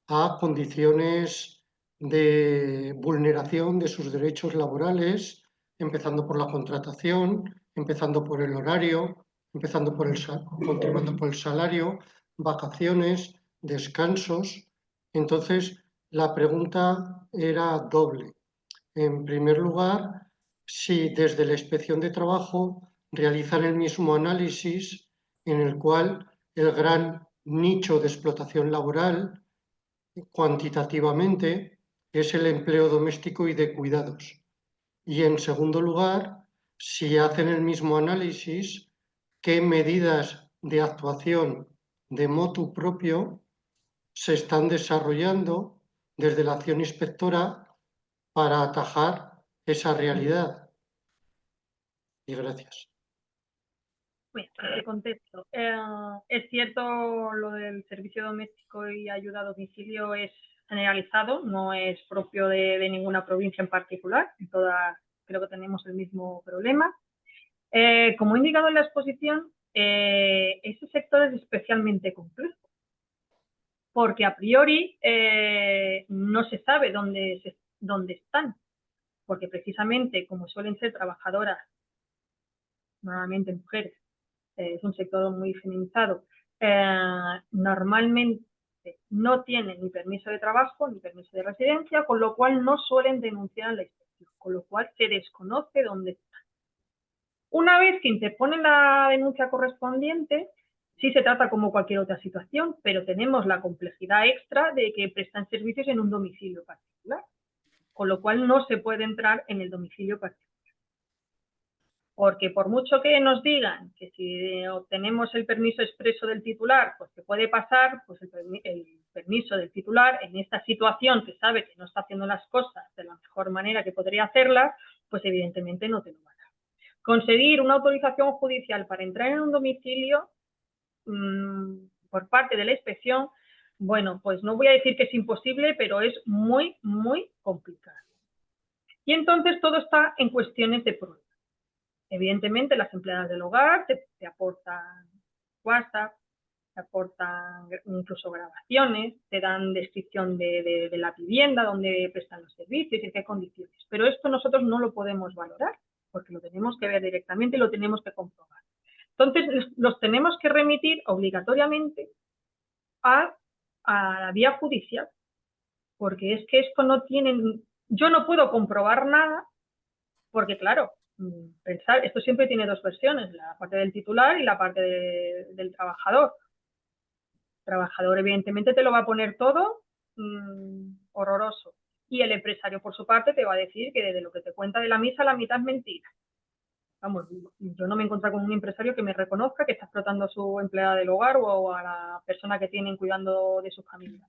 a condiciones de vulneración de sus derechos laborales, empezando por la contratación, empezando por el horario, continuando por el salario, vacaciones, descansos. Entonces, la pregunta era doble. En primer lugar, si desde la Inspección de Trabajo realizan el mismo análisis en el cual el gran nicho de explotación laboral cuantitativamente es el empleo doméstico y de cuidados. Y en segundo lugar, si hacen el mismo análisis, qué medidas de actuación de motu propio se están desarrollando desde la acción inspectora para atajar esa realidad. Y gracias. Bien, te contesto. Es cierto, lo del servicio doméstico y ayuda a domicilio es generalizado, no es propio de ninguna provincia en particular. En todas creo que tenemos el mismo problema. Como he indicado en la exposición, ese sector es especialmente complejo, porque a priori no se sabe dónde están, porque precisamente como suelen ser trabajadoras, normalmente mujeres, es un sector muy feminizado, normalmente no tienen ni permiso de trabajo ni permiso de residencia, con lo cual no suelen denunciar a la inspección, con lo cual se desconoce dónde están. Una vez que interponen la denuncia correspondiente, sí se trata como cualquier otra situación, pero tenemos la complejidad extra de que prestan servicios en un domicilio particular. con lo cual no se puede entrar en el domicilio particular. Porque por mucho que nos digan que si obtenemos el permiso expreso del titular, pues que puede pasar, pues el permiso del titular en esta situación que sabe que no está haciendo las cosas de la mejor manera que podría hacerlas, pues evidentemente no te lo va a dar. Conseguir una autorización judicial para entrar en un domicilio por parte de la inspección, bueno, pues no voy a decir que es imposible, pero es muy, muy complicado. Y entonces todo está en cuestiones de prueba. Evidentemente, las empleadas del hogar te aportan WhatsApp, te aportan incluso grabaciones, te dan descripción de la vivienda, dónde prestan los servicios y en qué condiciones. Pero esto nosotros no lo podemos valorar, porque lo tenemos que ver directamente y lo tenemos que comprobar. Entonces, los tenemos que remitir obligatoriamente a la vía judicial, porque es que esto no tienen... Yo no puedo comprobar nada, porque claro, pensar, esto siempre tiene dos versiones, la parte del titular y la parte del trabajador. El trabajador evidentemente te lo va a poner todo horroroso, y el empresario por su parte te va a decir que desde lo que te cuenta de la misa la mitad es mentira. Vamos, yo no me he encontrado con un empresario que me reconozca que está explotando a su empleada del hogar o a la persona que tienen cuidando de su familia.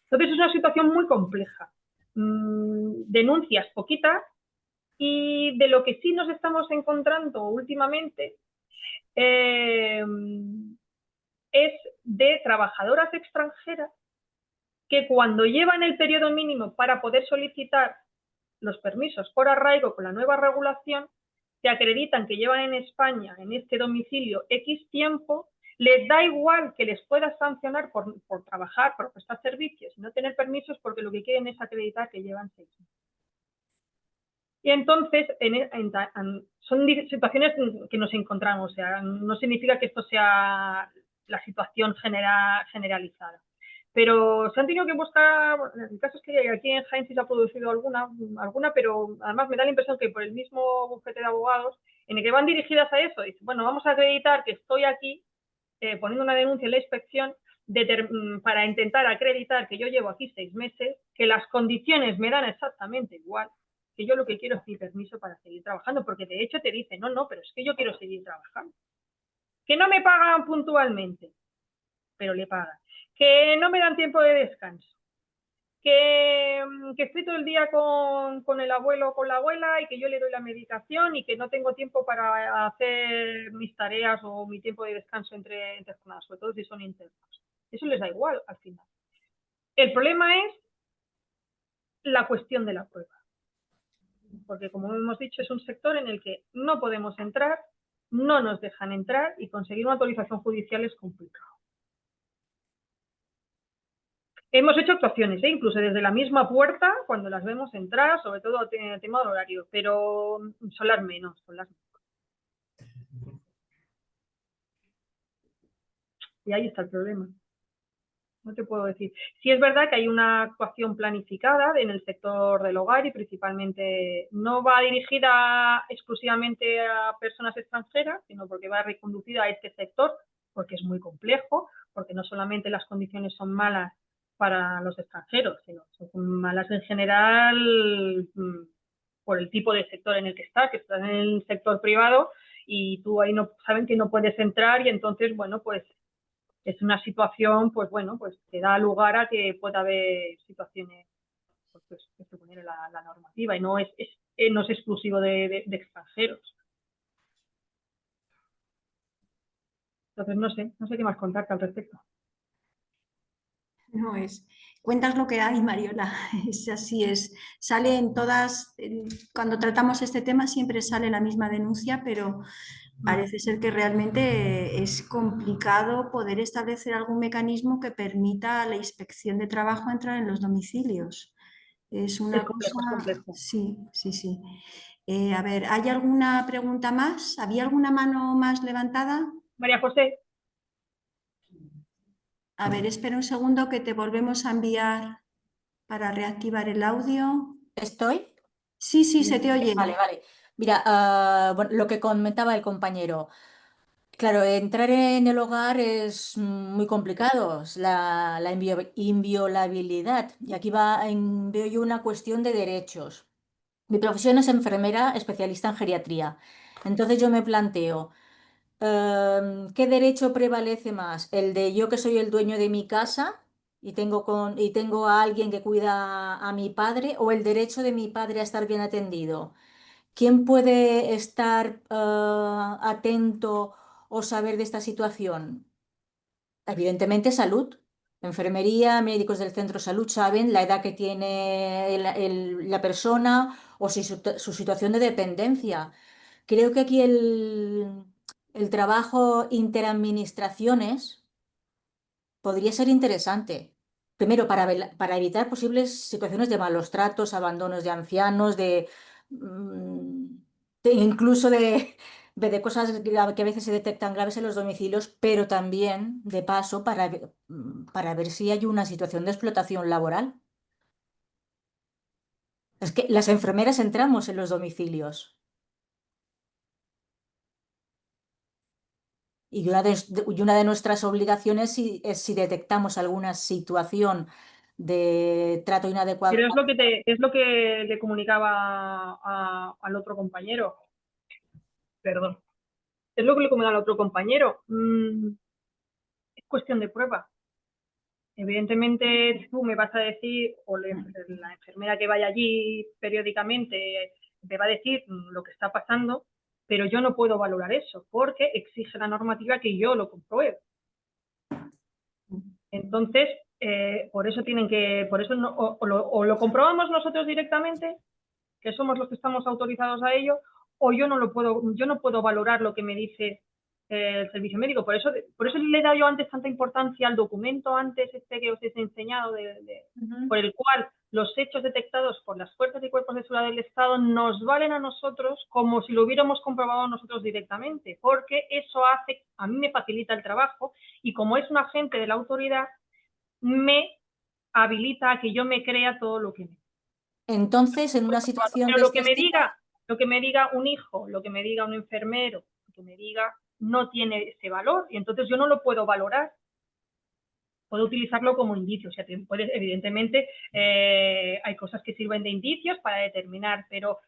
Entonces es una situación muy compleja. Denuncias poquitas. Y de lo que sí nos estamos encontrando últimamente es de trabajadoras extranjeras que cuando llevan el periodo mínimo para poder solicitar los permisos por arraigo con la nueva regulación, te acreditan que llevan en España, en este domicilio, X tiempo, les da igual que les puedas sancionar por trabajar, por prestar servicios y no tener permisos, porque lo que quieren es acreditar que llevan 6 meses. Y entonces son situaciones que nos encontramos, o sea, no significa que esto sea la situación generalizada. Pero se han tenido que buscar, el caso es que aquí en Jaén sí se ha producido alguna, pero además me da la impresión que por el mismo bufete de abogados, en el que van dirigidas a eso, dicen, bueno, vamos a acreditar que estoy aquí, poniendo una denuncia en la inspección, para intentar acreditar que yo llevo aquí 6 meses, que las condiciones me dan exactamente igual, que yo lo que quiero es mi permiso para seguir trabajando, porque de hecho te dicen, no, pero es que yo quiero seguir trabajando. Que no me pagan puntualmente, pero le pagan. Que no me dan tiempo de descanso. Que estoy todo el día con el abuelo o con la abuela y que yo le doy la medicación y que no tengo tiempo para hacer mis tareas o mi tiempo de descanso entre jornadas, sobre todo si son internos. Eso les da igual al final. El problema es la cuestión de la prueba. Porque, como hemos dicho, es un sector en el que no podemos entrar, no nos dejan entrar y conseguir una autorización judicial es complicado. Hemos hecho actuaciones, incluso desde la misma puerta, cuando las vemos entrar, sobre todo en el tema del horario, pero son las menos, Y ahí está el problema. No te puedo decir. Sí es verdad que hay una actuación planificada en el sector del hogar y principalmente no va dirigida exclusivamente a personas extranjeras, sino porque va reconducida a este sector, porque es muy complejo, porque no solamente las condiciones son malas para los extranjeros, sino son malas en general por el tipo de sector en el que estás en el sector privado y tú ahí no saben que no puedes entrar y entonces, bueno, pues es una situación, pues bueno, pues que da lugar a que pueda haber situaciones pues, que supone la normativa y no es exclusivo de extranjeros. Entonces no sé qué más contarte al respecto. No es. Cuentas lo que hay, Mariola. Es así, sale en todas, cuando tratamos este tema siempre sale la misma denuncia, pero parece ser que realmente es complicado poder establecer algún mecanismo que permita a la inspección de trabajo entrar en los domicilios. Es una complejo, cosa... es complejo. Sí. A ver, ¿hay alguna pregunta más? ¿Había alguna mano más levantada? María José. A ver, espera un segundo que te volvemos a enviar para reactivar el audio. ¿Estoy? Sí, se te oye. Vale. Mira, bueno, lo que comentaba el compañero. Claro, entrar en el hogar es muy complicado, es la inviolabilidad. Y aquí veo yo una cuestión de derechos. Mi profesión es enfermera especialista en geriatría. Entonces yo me planteo, ¿qué derecho prevalece más? ¿El de yo que soy el dueño de mi casa y tengo a alguien que cuida a mi padre o el derecho de mi padre a estar bien atendido? ¿Quién puede estar atento o saber de esta situación? Evidentemente salud. Enfermería, médicos del centro de salud saben la edad que tiene la persona o si su situación de dependencia. Creo que aquí el trabajo interadministraciones podría ser interesante. Primero, para evitar posibles situaciones de malos tratos, abandonos de ancianos, mm, incluso de cosas que a veces se detectan graves en los domicilios, pero también, de paso, para ver si hay una situación de explotación laboral. Es que las enfermeras entramos en los domicilios. Y una de nuestras obligaciones es si detectamos alguna situación de trato inadecuado. Pero es lo que le comunicaba al otro compañero. Perdón. Es lo que le comunicaba al otro compañero. Es cuestión de prueba. Evidentemente tú me vas a decir, o la enfermera que vaya allí periódicamente me va a decir lo que está pasando, pero yo no puedo valorar eso porque exige la normativa que yo lo compruebe. Entonces, por eso o lo comprobamos nosotros directamente, que somos los que estamos autorizados a ello, o yo no puedo valorar lo que me dice el servicio médico. Por eso le he dado yo antes tanta importancia al documento antes que os he enseñado, por el cual los hechos detectados por las fuerzas y cuerpos de seguridad del Estado nos valen a nosotros como si lo hubiéramos comprobado nosotros directamente, porque eso a mí me facilita el trabajo y como es un agente de la autoridad, me habilita a que yo me crea todo lo que me. Entonces, en una situación Pero de lo este que me diga un hijo, lo que me diga un enfermero, lo que me diga no tiene ese valor y entonces yo no lo puedo valorar. Puedo utilizarlo como indicio. O sea, evidentemente hay cosas que sirven de indicios para determinar, pero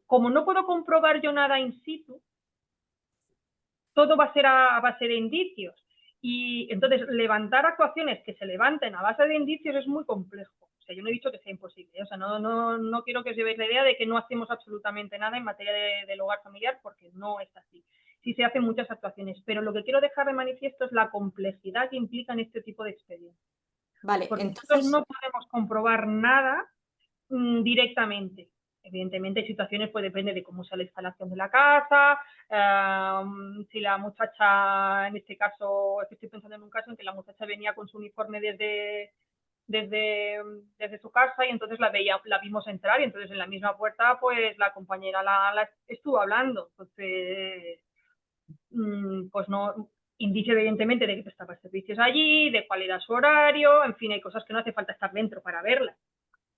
como no puedo comprobar yo nada in situ, todo va a ser a base de indicios. Y entonces levantar actuaciones que se levanten a base de indicios es muy complejo. O sea, yo no he dicho que sea imposible. O sea, no quiero que os llevéis la idea de que no hacemos absolutamente nada en materia del hogar familiar, porque no es así. Sí se hacen muchas actuaciones, pero lo que quiero dejar de manifiesto es la complejidad que implican este tipo de expedientes. Vale, Porque entonces, nosotros no podemos comprobar nada directamente. Evidentemente hay situaciones, pues depende de cómo sea la instalación de la casa, si la muchacha, en este caso, estoy pensando en un caso en que la muchacha venía con su uniforme desde su casa y entonces la vimos entrar y entonces en la misma puerta pues la compañera la estuvo hablando. Entonces, pues no, indicio evidentemente de que prestaba servicios allí, de cuál era su horario, en fin, hay cosas que no hace falta estar dentro para verlas.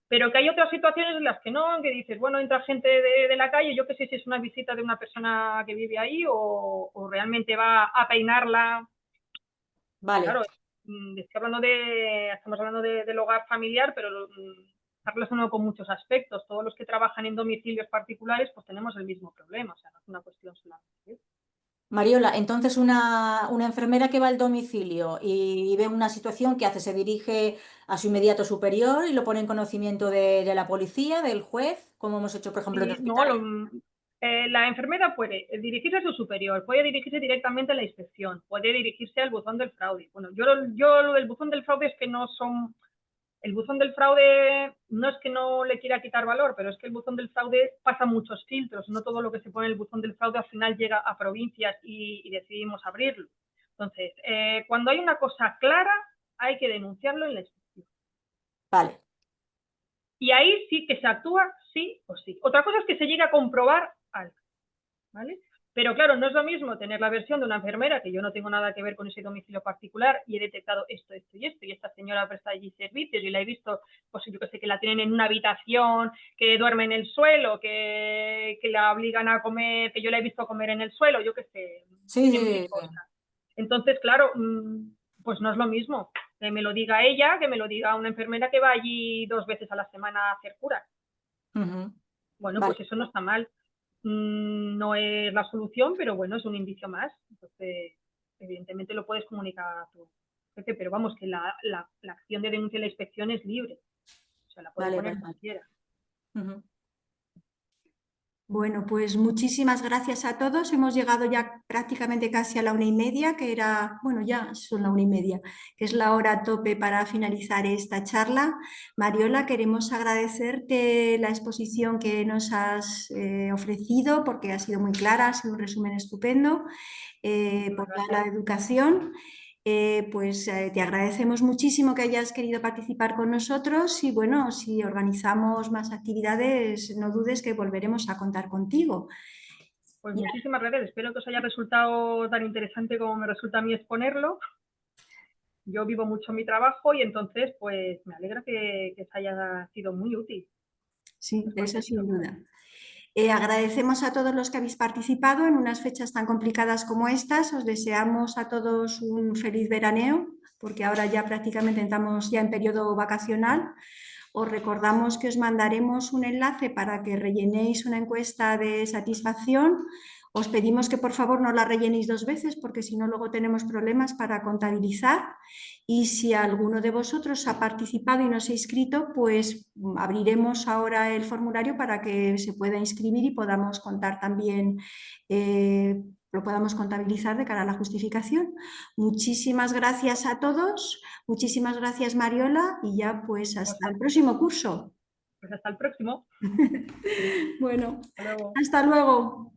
Pero que hay otras situaciones en las que no, que dices, bueno, entra gente de la calle, yo qué sé si es una visita de una persona que vive ahí o realmente va a peinarla. vale. Claro, estamos hablando del hogar familiar, pero está relacionado con muchos aspectos. Todos los que trabajan en domicilios particulares, pues tenemos el mismo problema, o sea, no es una cuestión solamente. Mariola, entonces una enfermera que va al domicilio y ve una situación que hace, se dirige a su inmediato superior y lo pone en conocimiento de la policía, del juez, como hemos hecho, por ejemplo, en Sí, no, hospitales. la enfermera puede dirigirse a su superior, puede dirigirse directamente a la inspección, puede dirigirse al buzón del fraude. Bueno, yo lo del buzón del fraude es que no son... El buzón del fraude no es que no le quiera quitar valor, pero es que el buzón del fraude pasa muchos filtros. No todo lo que se pone en el buzón del fraude al final llega a provincias y decidimos abrirlo. Entonces, cuando hay una cosa clara, hay que denunciarlo en la inspección. Vale. Y ahí sí que se actúa sí o sí. Otra cosa es que se llegue a comprobar algo, ¿vale? Pero claro, no es lo mismo tener la versión de una enfermera, que yo no tengo nada que ver con ese domicilio particular y he detectado esto, y esta señora presta allí servicios y la he visto, pues yo que sé, que la tienen en una habitación, que duerme en el suelo, que la obligan a comer, que yo la he visto comer en el suelo, yo que sé, Sí, en sí, mil sí. cosas. Entonces, claro, pues no es lo mismo que me lo diga ella, que me lo diga una enfermera que va allí 2 veces a la semana a hacer curas. Ujú. Bueno, Vale. pues eso no está mal. No es la solución, pero bueno, es un indicio más. Entonces, evidentemente lo puedes comunicar a tu jefe, pero vamos, que la acción de denuncia de la inspección es libre. O sea, la puede Vale, poner vale. cualquiera. Ujú. Bueno, pues muchísimas gracias a todos. Hemos llegado ya prácticamente casi a la 1:30, que era, bueno, ya son la 1:30, que es la hora tope para finalizar esta charla. Mariola, queremos agradecerte la exposición que nos has ofrecido, porque ha sido muy clara, ha sido un resumen estupendo, por la educación. Te agradecemos muchísimo que hayas querido participar con nosotros y bueno, si organizamos más actividades, no dudes que volveremos a contar contigo. Pues muchísimas gracias, espero que os haya resultado tan interesante como me resulta a mí exponerlo. Yo vivo mucho mi trabajo y entonces pues me alegra que os haya sido muy útil. Sí, eso sin duda. Agradecemos a todos los que habéis participado en unas fechas tan complicadas como estas. Os deseamos a todos un feliz veraneo, porque ahora ya prácticamente estamos ya en periodo vacacional. Os recordamos que os mandaremos un enlace para que rellenéis una encuesta de satisfacción. Os pedimos que por favor no la rellenéis 2 veces porque si no luego tenemos problemas para contabilizar. Y si alguno de vosotros ha participado y no se ha inscrito, pues abriremos ahora el formulario para que se pueda inscribir y podamos contar también, lo podamos contabilizar de cara a la justificación. Muchísimas gracias a todos, muchísimas gracias Mariola y ya pues hasta el próximo curso. Pues hasta el próximo. Bueno, Hasta luego. hasta luego.